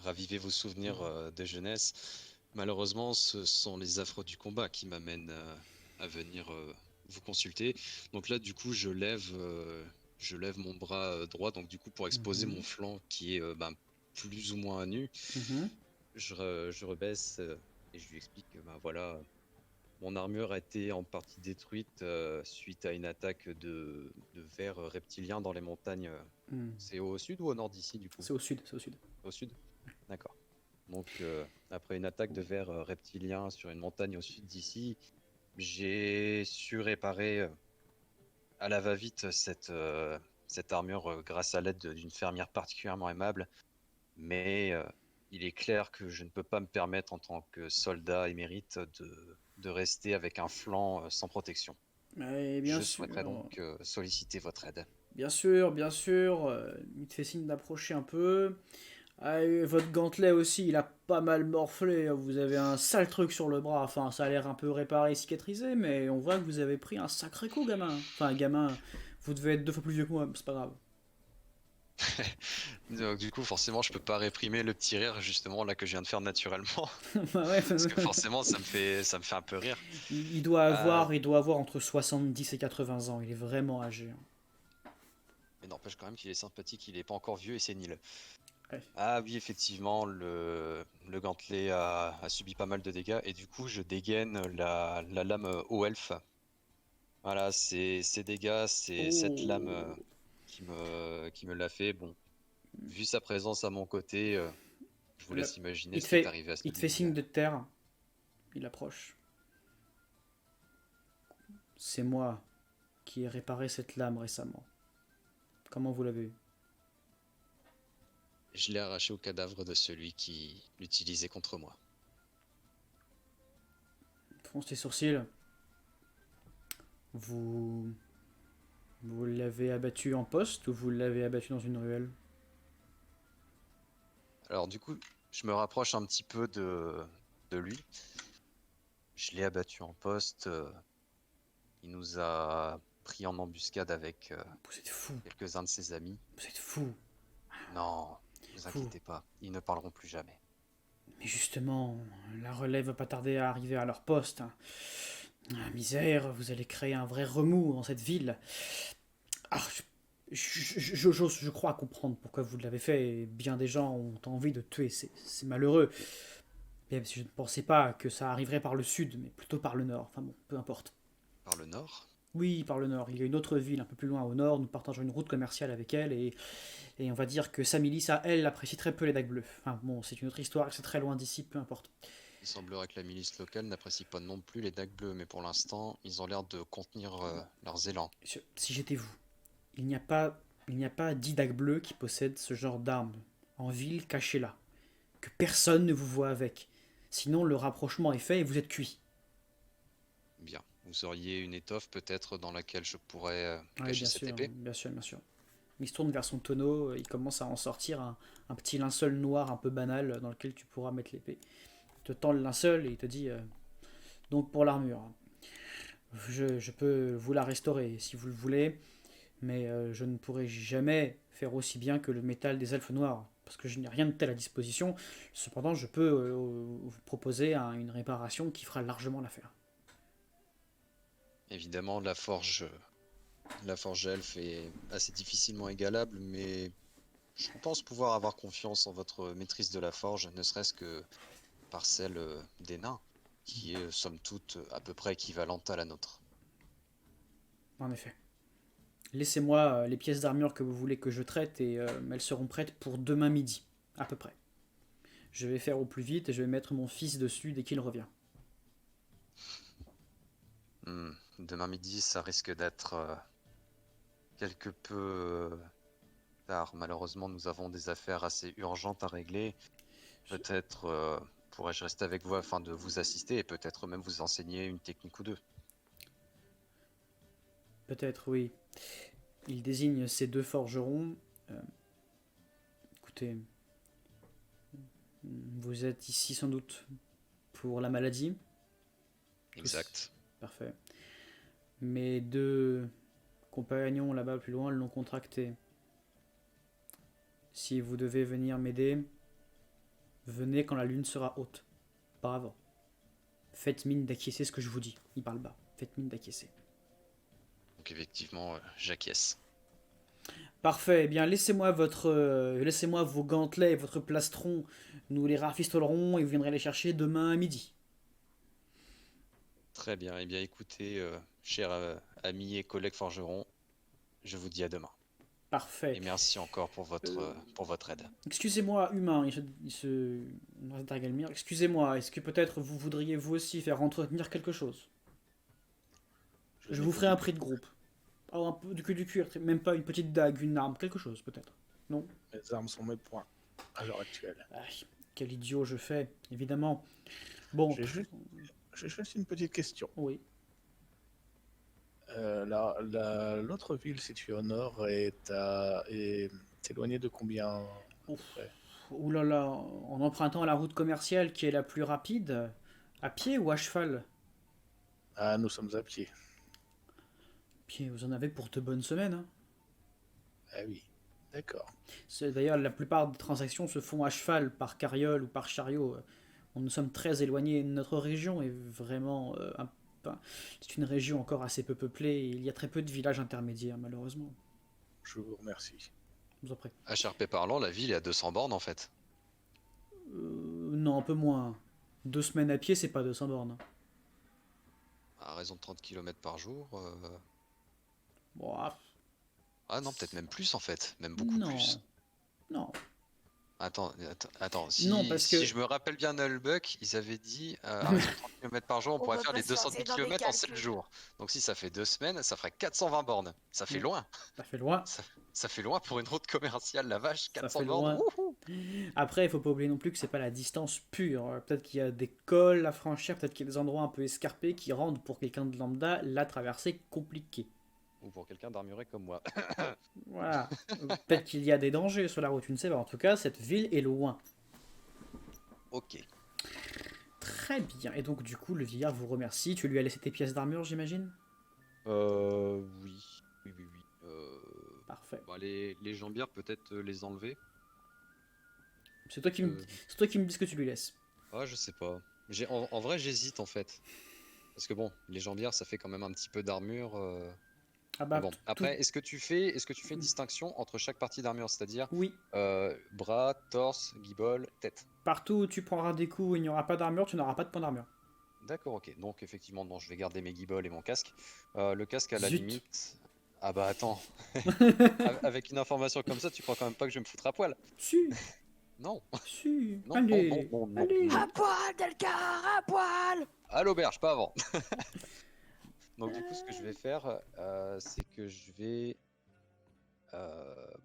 raviver vos souvenirs de jeunesse. Malheureusement, ce sont les affres du combat qui m'amènent à venir vous consulter. Donc là, du coup, je lève mon bras droit, donc du coup, pour exposer Mhm, mon flanc qui est ben, plus ou moins à nu. mhm. Je rebaisse et je lui explique que ben, voilà, mon armure a été en partie détruite suite à une attaque de vers reptiliens dans les montagnes. Hmm. C'est au sud ou au nord d'ici, du coup? C'est au sud, c'est au sud. Au sud? D'accord. Donc, après une attaque de vers reptiliens sur une montagne au sud d'ici, j'ai su réparer à la va-vite cette armure grâce à l'aide d'une fermière particulièrement aimable. Mais il est clair que je ne peux pas me permettre en tant que soldat émérite de rester avec un flanc sans protection. Mais bien Je souhaiterais sûr, donc solliciter votre aide. bien sûr, bien sûr. Il te fait signe d'approcher un peu. Ah, et votre gantelet aussi, il a pas mal morflé. Vous avez un sale truc sur le bras. Enfin, ça a l'air un peu réparé, cicatrisé, mais on voit que vous avez pris un sacré coup, gamin. Enfin, gamin, vous devez être 2 fois plus vieux que moi, mais c'est pas grave. Donc, du coup, forcément, je peux pas réprimer le petit rire, justement, là, que je viens de faire naturellement. Bah ouais, Parce que forcément, ça me fait un peu rire. Euh, il doit avoir entre 70 et 80 ans. Il est vraiment âgé, hein. mais n'empêche quand même qu'il est sympathique, il est pas encore vieux et sénile. Ouais. Ah oui, effectivement, le gantelet a subi pas mal de dégâts, et du coup, je dégaine la lame au elfe. Voilà, ces dégâts, c'est cette lame Oh. qui me l'a fait. Bon, vu sa présence à mon côté, je vous Le- laisse imaginer Il te ce qui est fait, arrivé à il te fait celui-ci. signe de terre. Il approche. C'est moi qui ai réparé cette lame récemment. Comment vous l'avez eu? Je l'ai arraché au cadavre de celui qui l'utilisait contre moi. Fronce les sourcils. Vous, vous l'avez abattu en poste ou vous l'avez abattu dans une ruelle? Alors du coup, je me rapproche un petit peu de lui. Je l'ai abattu en poste. Il nous a pris en embuscade avec Vous êtes fou. quelques-uns de ses amis. Vous êtes fou. Non, ne vous Fou. inquiétez pas, ils ne parleront plus jamais. Mais justement, la relève va pas tarder à arriver à leur poste, hein. Ah, misère, vous allez créer un vrai remous dans cette ville. Ah, je crois comprendre pourquoi vous l'avez fait. Et bien des gens ont envie de tuer. C'est malheureux. Même si je ne pensais pas que ça arriverait par le sud, mais plutôt par le nord. Enfin bon, peu importe. Par le nord? Oui, par le nord. Il y a une autre ville un peu plus loin au nord. Nous partageons une route commerciale avec elle. Et on va dire que sa milice, à elle, apprécie très peu les dagues bleues. Enfin bon, c'est une autre histoire. C'est très loin d'ici, peu importe. Il semblerait que la milice locale n'apprécie pas non plus les dagues bleues, mais pour l'instant, ils ont l'air de contenir leurs élans. Si j'étais vous, il n'y a pas, il n'y a pas 10 dagues bleues qui possèdent ce genre d'armes. En ville, cachez-la. Que personne ne vous voit avec. Sinon, le rapprochement est fait et vous êtes cuit. Bien. Vous auriez une étoffe peut-être dans laquelle je pourrais Oui, cacher bien cette sûr, épée? bien sûr, bien sûr. Il se tourne vers son tonneau, il commence à en sortir un petit linceul noir un peu banal dans lequel tu pourras mettre l'épée. Il te tend le linceul et il te dit donc pour l'armure, je peux vous la restaurer si vous le voulez, mais je ne pourrai jamais faire aussi bien que le métal des elfes noirs, parce que je n'ai rien de tel à disposition. Cependant, je peux vous proposer une réparation qui fera largement l'affaire. Évidemment, la forge elfe est assez difficilement égalable, mais je pense pouvoir avoir confiance en votre maîtrise de la forge, ne serait-ce que par celle des nains, qui est somme toute à peu près équivalente à la nôtre. En effet. Laissez-moi les pièces d'armure que vous voulez que je traite et elles seront prêtes pour demain midi, à peu près. Je vais faire au plus vite et je vais mettre mon fils dessus dès qu'il revient. Demain midi, ça risque d'être quelque peu tard. Malheureusement, nous avons des affaires assez urgentes à régler. Peut-être pourrais-je rester avec vous afin de vous assister et peut-être même vous enseigner une technique ou deux. Peut-être, oui. Il désigne ces deux forgerons. Euh, écoutez, vous êtes ici sans doute pour la maladie. Exact. Parfait. Mes deux compagnons là-bas plus loin l'ont contracté. Si vous devez venir m'aider, venez quand la lune sera haute. Pas avant. Faites mine d'acquiescer ce que je vous dis. Il parle bas. Faites mine d'acquiescer. Donc effectivement, j'acquiesce. Parfait. Eh bien, laissez-moi vos gantelets et votre plastron. Nous les rafistolerons et vous viendrez les chercher demain à midi. Très bien. Eh bien, écoutez, chers amis et collègues forgerons, je vous dis à demain. Parfait. Et merci encore pour votre aide. Excusez-moi, humain. Excusez-moi. Est-ce que peut-être vous voudriez vous aussi faire entretenir quelque chose? Je vous ferai un prix de groupe. Oh, un peu du cuir, même pas une petite dague, une arme, quelque chose peut-être. Non? Mes armes sont mes poings à l'heure actuelle. Aïe, quel idiot je fais, évidemment. Bon, J'ai juste une petite question. oui. L'autre ville située au nord est éloignée de combien à peu Ouf. près? Ouh là là, en empruntant la route commerciale qui est la plus rapide, à pied ou à cheval? Ah, nous sommes à pied. Pied, vous en avez pour 2 bonnes semaines, hein. Ah oui. D'accord. D'ailleurs, la plupart des transactions se font à cheval, par carriole ou par chariot. Nous sommes très éloignés. Notre région est vraiment... c'est une région encore assez peu peuplée. Et il y a très peu de villages intermédiaires, malheureusement. Je vous remercie. Je vous en prie. HRP parlant, la ville est à 200 bornes en fait. Non, un peu moins. 2 semaines à pied, c'est pas 200 bornes. À raison de 30 km par jour. Bon, Ah non, peut-être même plus en fait. Même beaucoup non. plus. Non. Attends. Non, Si, parce si que... je me rappelle bien Nullbuck, ils avaient dit à raison de 30 km par jour, on On pourrait va faire pas les se 210 lancer dans des km en 7 calculs. jours. Donc si ça fait 2 semaines, ça ferait 420 bornes. Ça fait Ouais. loin. Ça fait loin. Ça fait loin pour une route commerciale, la vache. Ça 400 fait bornes. loin. Wouhou. Après, il faut pas oublier non plus que c'est pas la distance pure. Peut-être qu'il y a des cols à franchir, peut-être qu'il y a des endroits un peu escarpés qui rendent pour quelqu'un de lambda la traversée compliquée. Ou pour quelqu'un d'armuré comme moi. Voilà. Peut-être qu'il y a des dangers sur la route, tu ne sais pas. En tout cas, cette ville est loin. Ok. Très bien. Et donc, du coup, le vieillard vous remercie. Tu lui as laissé tes pièces d'armure, j'imagine? Oui. Oui. Parfait. Bon, les jambières, peut-être les enlever. C'est toi qui me... Euh, c'est toi qui me dis ce que tu lui laisses. Ah, je sais pas. En vrai, j'hésite en fait. Parce que bon, les jambières, ça fait quand même un petit peu d'armure. Ah Mais bah, bon, après, est-ce que tu fais une distinction entre chaque partie d'armure, c'est-à-dire oui. bras, torse, guibole, tête? Partout où tu prendras des coups où il n'y aura pas d'armure, tu n'auras pas de point d'armure. D'accord, ok. Donc effectivement, non, je vais garder mes guiboles et mon casque. Le casque, à la Zut. limite. Ah bah attends, avec une information comme ça, tu crois quand même pas que je vais me foutre à poil? Si, Non, si. non, non, non, Allez, non, non, allez. non. À poil, Delcar, à poil! À l'auberge, pas avant. Donc du coup, ce que je vais faire, c'est que je vais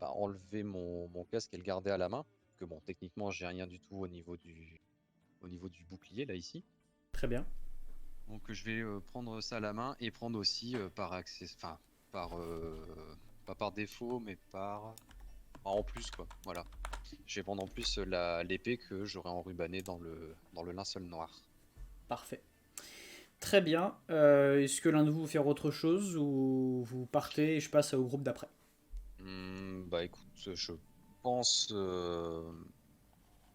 enlever mon casque et le garder à la main. Que bon, techniquement, j'ai rien du tout au niveau du bouclier là ici. Très bien. Donc je vais prendre ça à la main et prendre aussi enfin par pas par défaut, mais en plus quoi. Voilà. Je vais prendre en plus l'épée que j'aurai enrubannée dans le linceul noir. Parfait. Très bien. Est-ce que l'un de vous veut faire autre chose ou vous partez et je passe au groupe d'après? Bah écoute, je pense.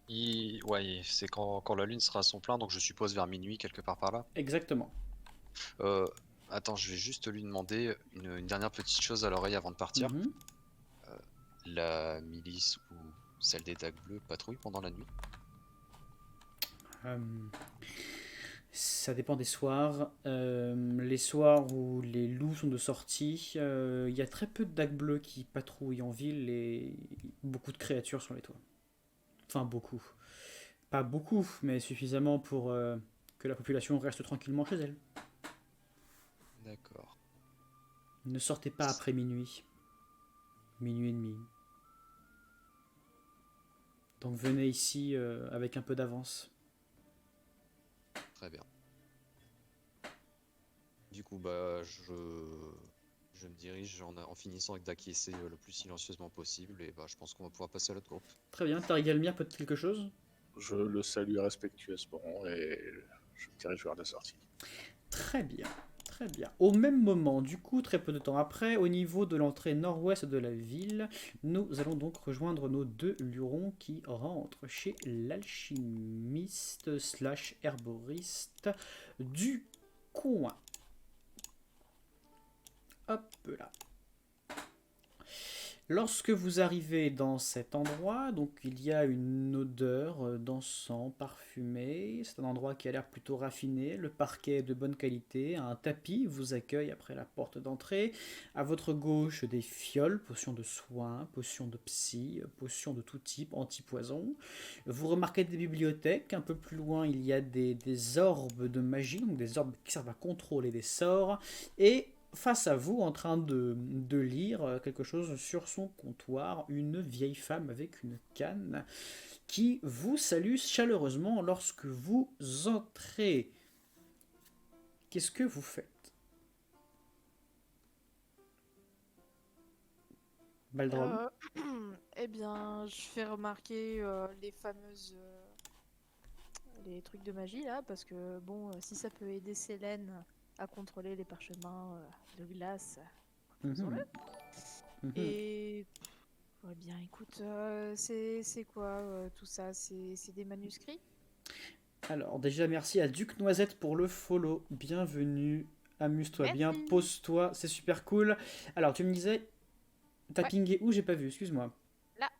Ouais, c'est quand la lune sera à son plein, donc je suppose vers minuit, quelque part par là. Exactement. Euh, Attends, je vais juste lui demander une dernière petite chose à l'oreille avant de partir. Mhm. La milice ou celle des dagues bleues patrouille pendant la nuit? Euh, Ça dépend des soirs. Les soirs où les loups sont de sortie, il y a très peu de dagues bleues qui patrouillent en ville et beaucoup de créatures sur les toits. Enfin, beaucoup. Pas beaucoup, mais suffisamment pour que la population reste tranquillement chez elle. D'accord. Ne sortez pas après minuit. Minuit et demi. Donc venez ici avec un peu d'avance. Très bien. Du coup, bah, je me dirige en finissant d'acquiescer le plus silencieusement possible et bah, je pense qu'on va pouvoir passer à l'autre groupe. Très bien. Tarigalmir, peut-être quelque chose? Je le salue respectueusement et je me dirige vers la sortie. Très bien. Très bien. Au même moment, du coup, très peu de temps après, au niveau de l'entrée nord-ouest de la ville, nous allons donc rejoindre nos deux lurons qui rentrent chez l'alchimiste slash herboriste du coin. Hop là. Lorsque vous arrivez dans cet endroit, donc il y a une odeur d'encens parfumé. C'est un endroit qui a l'air plutôt raffiné. Le parquet est de bonne qualité. Un tapis vous accueille après la porte d'entrée. À votre gauche, des fioles, potions de soins, potions de psy, potions de tout type, anti-poison. Vous remarquez des bibliothèques. Un peu plus loin, il y a des orbes de magie, donc des orbes qui servent à contrôler des sorts. Et face à vous, en train de lire quelque chose sur son comptoir, une vieille femme avec une canne qui vous salue chaleureusement lorsque vous entrez. Qu'est-ce que vous faites? Baldrum? Eh bien, je fais remarquer les fameuses les trucs de magie là, parce que bon, si ça peut aider Célène à contrôler les parchemins de glace, faisons-le. Mhm. Mhm. Et Ouais, bien, écoute, c'est quoi tout ça? C'est des manuscrits? Alors, déjà, merci à Duc Noisette pour le follow. Bienvenue. Amuse-toi bien, Merci. pose-toi, c'est super cool. Alors, tu me disais, t'as Ouais. pingé où? J'ai pas vu, excuse-moi. Là.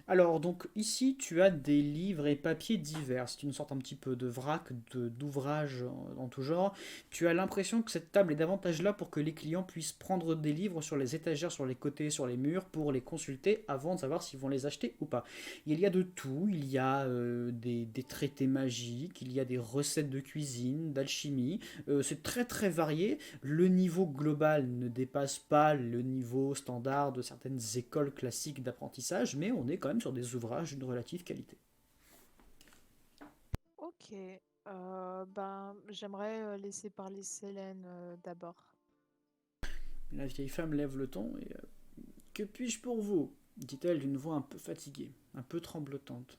Alors, donc, ici, tu as des livres et papiers divers. C'est une sorte un petit peu de vrac, d'ouvrages en tout genre. Tu as l'impression que cette table est davantage là pour que les clients puissent prendre des livres sur les étagères, sur les côtés, sur les murs, pour les consulter avant de savoir s'ils vont les acheter ou pas. Il y a de tout. Il y a des traités magiques, il y a des recettes de cuisine, d'alchimie. C'est très très varié. Le niveau global ne dépasse pas le niveau standard de certaines écoles classiques d'apprentissage, mais on est quand même sur des ouvrages d'une relative qualité. Ok. Ben, j'aimerais laisser parler Célène d'abord. La vieille femme lève le ton et que puis-je pour vous dit-elle d'une voix un peu fatiguée, un peu tremblotante.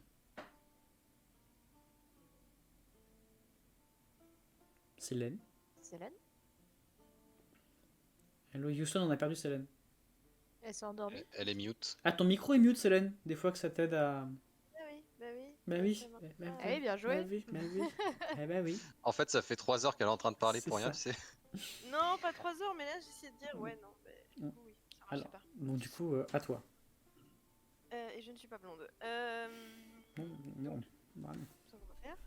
Célène. Célène? Hello Houston, on a perdu Célène. Elle s'est endormie? Elle est mute. Ah, ton micro est mute, Célène. Des fois que ça t'aide à. Bah oui, bah oui. Bah ça oui. marche Bah, pas. Ah oui, bien joué. Bah oui, bah oui. Eh bah oui. En fait, ça fait 3 heures qu'elle est en train de parler C'est pour rien, ça. tu sais. Non, pas 3 heures, mais là j'essayais de dire ouais, non, bah, du Mm. coup, oui, ça marchait Alors, pas. donc du coup, à toi. Et je ne suis pas blonde. Non, non. Bah, non. Ça, on va faire.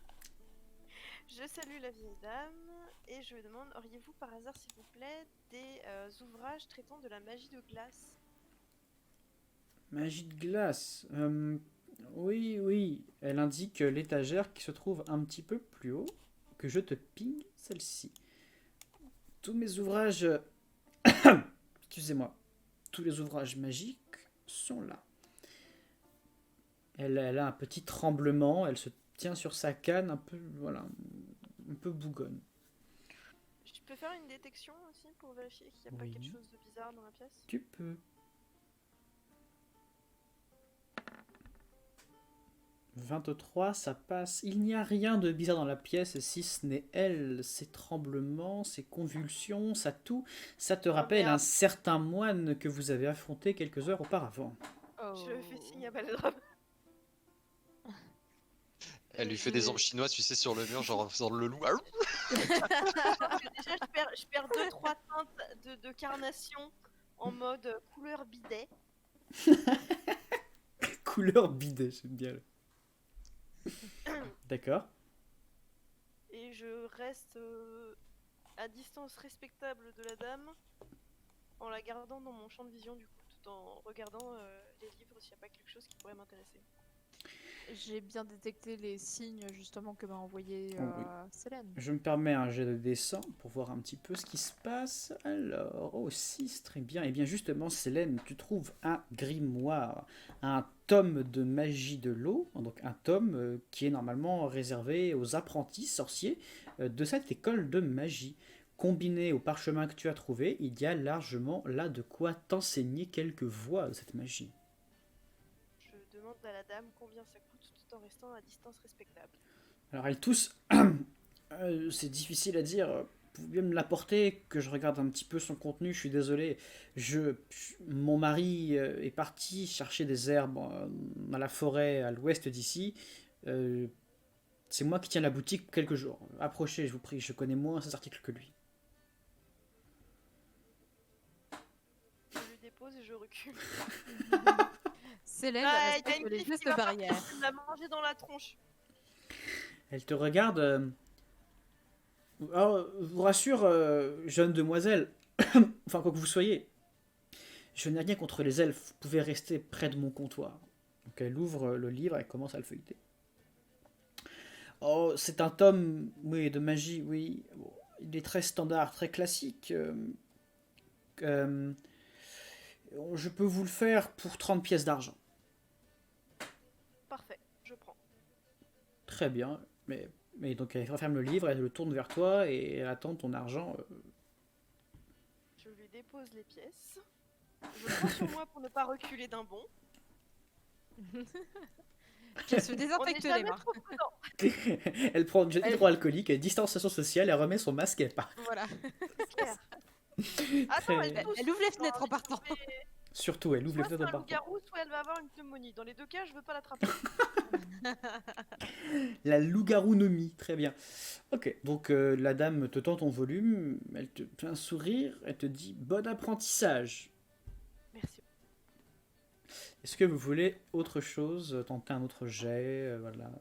Je salue la vieille dame et je lui demande auriez-vous par hasard, s'il vous plaît, des ouvrages traitant de la magie de glace? Magie de glace. Oui, oui. Elle indique l'étagère qui se trouve un petit peu plus haut. Que je te ping celle-ci. Tous mes ouvrages. Excusez-moi. Tous les ouvrages magiques sont là. Elle a un petit tremblement. Elle se tient sur sa canne, un peu, voilà, un peu bougonne. Je peux faire une détection aussi pour vérifier qu'il n'y a pas Oui. quelque chose de bizarre dans la pièce? Tu peux. 23, ça passe. Il n'y a rien de bizarre dans la pièce, si ce n'est elle, ses tremblements, ses convulsions, ça tout. Ça te rappelle un merde. certain moine que vous avez affronté quelques heures auparavant. Je fais signe à Baladrum. Elle lui fait des ombres chinoises, tu sais, sur le mur, genre sur le loup. Ah, Déjà, je perds 2-3 teintes de carnation en mode couleur bidet. Couleur bidet, j'aime bien. D'accord. Et je reste à distance respectable de la dame en la gardant dans mon champ de vision du coup, tout en regardant les livres s'il n'y a pas quelque chose qui pourrait m'intéresser. J'ai bien détecté les signes justement que m'a envoyé Oh, oui. Célène. Je me permets un jet de dessin pour voir un petit peu ce qui se passe. Alors, oh 6, très bien. Et bien justement, Célène, tu trouves un grimoire, un tome de magie de l'eau, donc un tome qui est normalement réservé aux apprentis sorciers de cette école de magie. Combiné au parchemin que tu as trouvé, il y a largement là de quoi t'enseigner quelques voies de cette magie. Je demande à la dame combien ça coûte tout en restant à distance respectable. Alors elle tousse. C'est difficile à dire. Vous pouvez me l'apporter, que je regarde un petit peu son contenu. Je suis désolé. Mon mari est parti chercher des herbes dans la forêt à l'ouest d'ici. C'est moi qui tiens la boutique pour quelques jours. Approchez, je vous prie. Je connais moins ces articles que lui. Je lui dépose et je recule. Célène Ah, il y a respecte une les piste qui gestes va partir, barrières. elle m'a mangé dans la tronche. Elle te regarde. Alors, je vous rassure, jeune demoiselle, enfin quoi que vous soyez, je n'ai rien contre les elfes, vous pouvez rester près de mon comptoir. Donc elle ouvre le livre et commence à le feuilleter. Oh, c'est un tome, oui, de magie, oui. Bon, il est très standard, très classique. Euh, je peux vous le faire pour 30 pièces d'argent. Parfait, je prends. Très bien, mais donc elle referme le livre, elle le tourne vers toi et elle attend ton argent. Je lui dépose les pièces. Je prends sur moi pour ne pas reculer d'un bond. Qu'elle se On n'est désinfecte les jamais mains. trop prudent. Elle prend du gel hydroalcoolique, distanciation sociale, elle remet son masque et elle part. Voilà. C'est clair. Attends, Très- elle tousse. Elle ouvre les Genre, fenêtres en j'ai partant. trouvé- Surtout, elle ouvre les Soit c'est fenêtres un de partout. loup-garou, soit elle va avoir une pneumonie. Dans les deux cas, je veux pas l'attraper. La loup-garou-nomie, très bien. Ok, donc la dame te tend ton volume, elle te fait un sourire, elle te dit bon apprentissage. Merci. Est-ce que vous voulez autre chose, tenter un autre jet, voilà.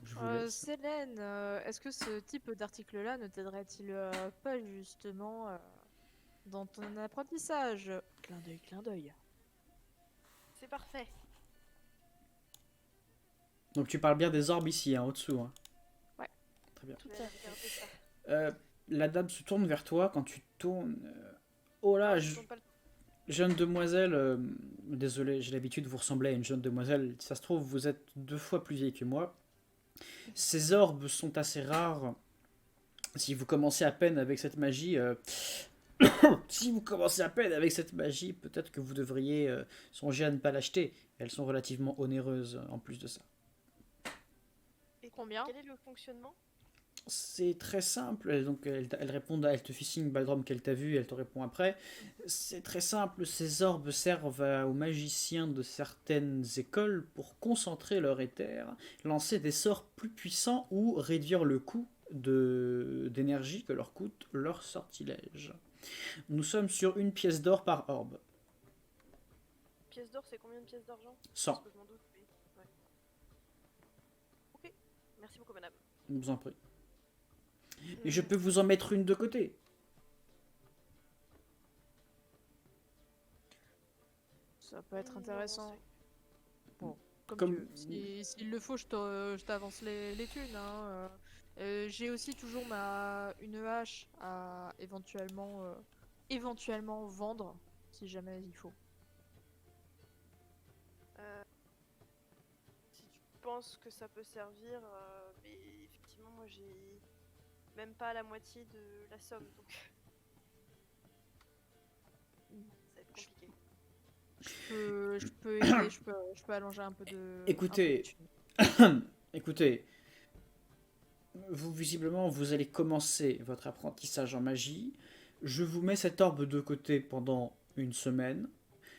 Je vous laisse. Célène, est-ce que ce type d'article-là ne t'aiderait-il pas justement dans ton apprentissage? Clin d'œil, clin d'œil. C'est parfait. Donc tu parles bien des orbes ici, hein, au-dessous. Hein. Ouais. Très bien. Je vais regarder ça. La dame se tourne vers toi quand tu tournes. Oh là, Je tourne pas le- jeune demoiselle, désolé, j'ai l'habitude de vous ressembler à une jeune demoiselle. Ça se trouve, vous êtes 2 fois plus vieille que moi. Ces orbes sont assez rares. Si vous commencez à peine avec cette magie, si vous commencez à peine avec cette magie, peut-être que vous devriez songer à ne pas l'acheter. Elles sont relativement onéreuses en plus de ça. Et Combien? quel est le fonctionnement? C'est très simple. Donc elle répond, elle te fait signe Baldrum qu'elle t'a vu, et elle te répond après. C'est très simple. Ces orbes servent aux magiciens de certaines écoles pour concentrer leur éther, lancer des sorts plus puissants ou réduire le coût d'énergie que leur coûte leur sortilège. Nous sommes sur 1 pièce d'or par orbe. Pièce d'or, c'est combien de pièces d'argent? 100. Parce que je m'en doute, mais... ouais. Ok. Merci beaucoup, madame. Je vous en prie. Et je peux vous en mettre une de côté. Ça peut être Non, intéressant. c'est- Bon, comme Comme- tu veux. S'il le faut, je t'avance les thunes. Hein. J'ai aussi toujours une hache à éventuellement vendre, si jamais il faut. Si tu penses que ça peut servir, mais effectivement, moi j'ai même pas la moitié de la somme, donc ça va être compliqué. Je peux aider, je peux allonger un peu de. Écoutez. un peu de thunes. Écoutez, vous visiblement vous allez commencer votre apprentissage en magie. Je vous mets cette orbe de côté pendant 1 semaine.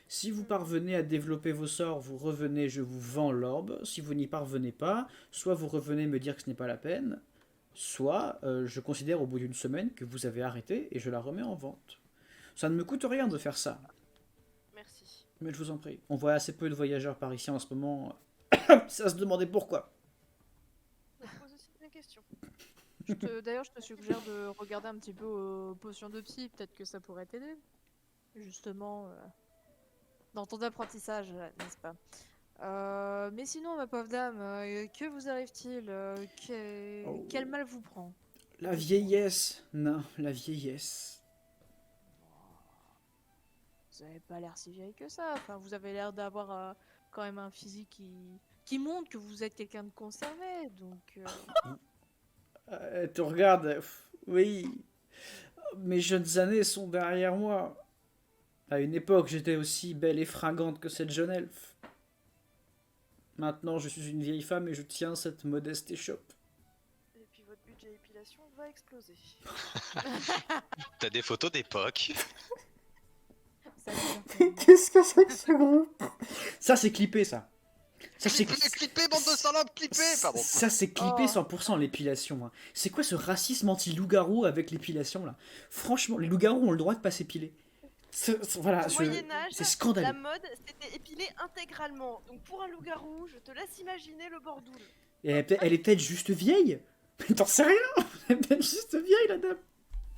Si vous parvenez à développer vos sorts, vous revenez, je vous vends l'orbe. Si vous n'y parvenez pas, soit vous revenez me dire que ce n'est pas la peine, soit je considère au bout d'1 semaine que vous avez arrêté et je la remets en vente. Ça ne me coûte rien de faire ça, Merci. mais je vous en prie. On voit assez peu de voyageurs par ici en ce moment. Ça se demandait pourquoi. Je me pose aussi une question. D'ailleurs, je te suggère de regarder un petit peu aux potions de psy, peut-être que ça pourrait t'aider. Justement, dans ton apprentissage, n'est-ce pas? Mais sinon, ma pauvre dame, que vous arrive-t-il? Oh. Quel mal vous prend? La vieillesse, non, la vieillesse. Vous avez pas l'air si vieille que ça. Enfin, vous avez l'air d'avoir quand même un physique qui montre que vous êtes quelqu'un de conservé. Donc, Elle te regarde, oui, mes jeunes années sont derrière moi. À une époque, j'étais aussi belle et fringante que cette jeune elfe. Maintenant, je suis une vieille femme et je tiens cette modeste échoppe. Et puis votre budget épilation va exploser. T'as des photos d'époque. ça devient- Qu'est-ce que c'est que ce groupe? Ça, c'est clippé, ça. Ça, c'est Clippé, bande de salopes, clippé. Pardon. Ça, c'est clippé Oh. 100% l'épilation. Hein. C'est quoi ce racisme anti-loup-garou avec l'épilation, là? Franchement, les loups-garous ont le droit de pas s'épiler. Voilà, Au Moyen-Âge, c'est la scandaleux. mode c'était épilé intégralement. Donc pour un loup-garou, je te laisse imaginer le bordoule. Et elle est peut-être juste vieille. Mais t'en sais rien. Elle est peut-être juste vieille, la dame.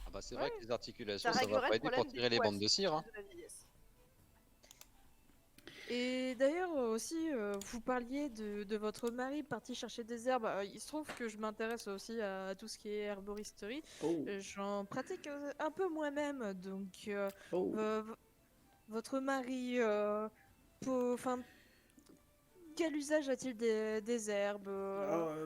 Ah bah c'est Ouais. vrai que les articulations, Ça ça va réglerait pas le aider pour problème tirer des les bandes poils, de cire. Hein. de la vieillesse. Et d'ailleurs aussi, vous parliez de votre mari parti chercher des herbes. Il se trouve que je m'intéresse aussi à tout ce qui est herboristerie. Oh, J'en pratique un peu moi-même. Donc, oh. votre mari, enfin, quel usage a-t-il des herbes?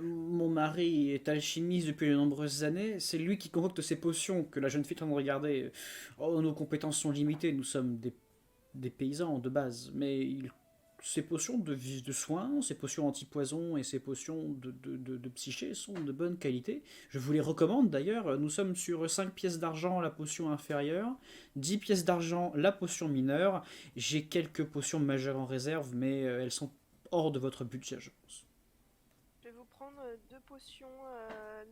Mon mari est alchimiste depuis de nombreuses années. C'est lui qui concocte ces potions que la jeune fille est en train de regarder. Oh, nos compétences sont limitées. Nous sommes des paysans de base. Mais ces potions de soins, ces potions anti-poison et ces potions de psyché sont de bonne qualité. Je vous les recommande d'ailleurs. Nous sommes sur 5 pièces d'argent la potion inférieure, 10 pièces d'argent la potion mineure. J'ai quelques potions majeures en réserve, mais elles sont hors de votre budget, je pense. Je vais vous prendre 2 potions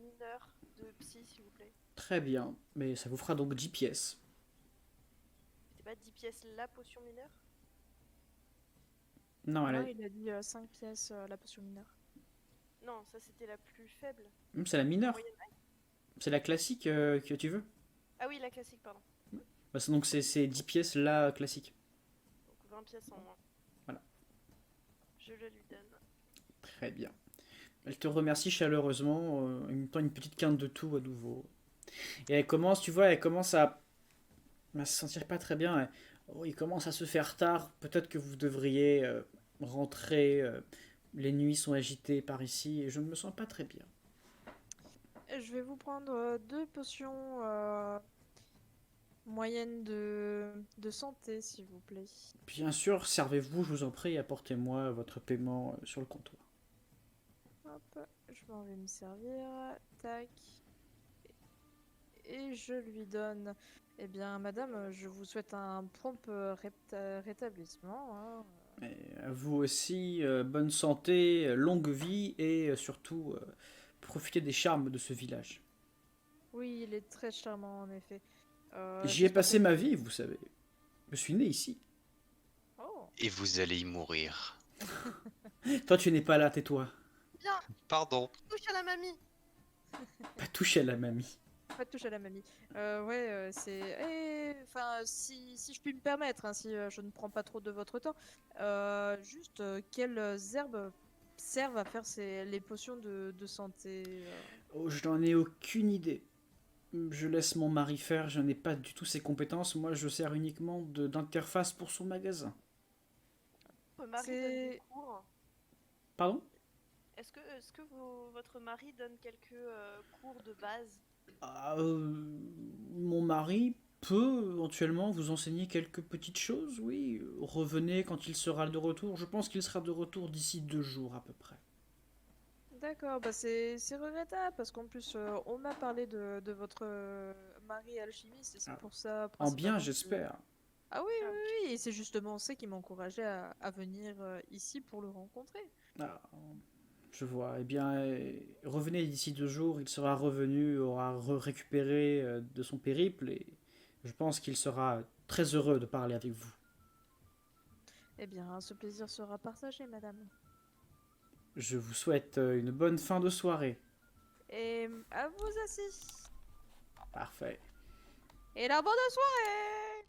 mineures de psy, s'il vous plaît. Très bien, mais ça vous fera donc 10 pièces. C'était pas 10 pièces la potion mineure? Non, Non, il a dit 5 pièces la potion mineure. Non, ça c'était la plus faible. C'est la mineure. Moyenne. C'est la classique que tu veux. Ah oui, la classique, pardon. Bah, donc c'est 10 pièces la classique. Donc 20 pièces en moins. Voilà. Je le lui donne. Très bien. Elle te remercie chaleureusement, en même temps une petite quinte de tout à nouveau. Et elle commence, tu vois, elle commence à se sentir pas très bien. Oh, il commence à se faire tard. Peut-être que vous devriez rentrer. Les nuits sont agitées par ici et je ne me sens pas très bien. Je vais vous prendre 2 potions moyennes de santé, s'il vous plaît. Bien sûr, servez-vous, je vous en prie, apportez-moi votre paiement sur le comptoir. Hop, je m'en vais me servir. Tac. Et je lui donne. Eh bien, madame, je vous souhaite un prompt rétablissement. Hein. Et à vous aussi, bonne santé, longue vie et surtout profitez des charmes de ce village. Oui, il est très charmant, en effet. J'y ai J'espère passé que- ma vie, vous savez. Je suis né ici. Oh, Et vous allez y mourir. Toi, tu n'es pas là, tais-toi. Bien, Pardon. touche à la mamie. Pas toucher à la mamie. pas de touche à la mamie. Ouais, c'est. Enfin, si je puis me permettre, hein, si je ne prends pas trop de votre temps, juste quelles herbes servent à faire les potions de santé Oh, je n'en ai aucune idée. Je laisse mon mari faire, je n'ai pas du tout ses compétences. Moi, je sers uniquement d'interface pour son magasin. Votre mari donne C'est- des cours. Pardon? Est-ce que votre mari donne quelques cours de base? Ah, mon mari peut éventuellement vous enseigner quelques petites choses, oui. Revenez quand il sera de retour. Je pense qu'il sera de retour d'ici 2 jours à peu près. D'accord, bah c'est regrettable parce qu'en plus on m'a parlé de votre mari alchimiste et c'est Ah. pour ça En bien, principalement que- j'espère. Ah oui, Ah, oui, oui, et c'est justement ça qui m'encourageait à venir ici pour le rencontrer. Ah, je vois. Eh bien, revenez d'ici 2 jours. Il sera revenu, aura récupéré de son périple et je pense qu'il sera très heureux de parler avec vous. Eh bien, ce plaisir sera partagé, madame. Je vous souhaite une bonne fin de soirée. Et à vous aussi. Parfait. Et la bonne soirée!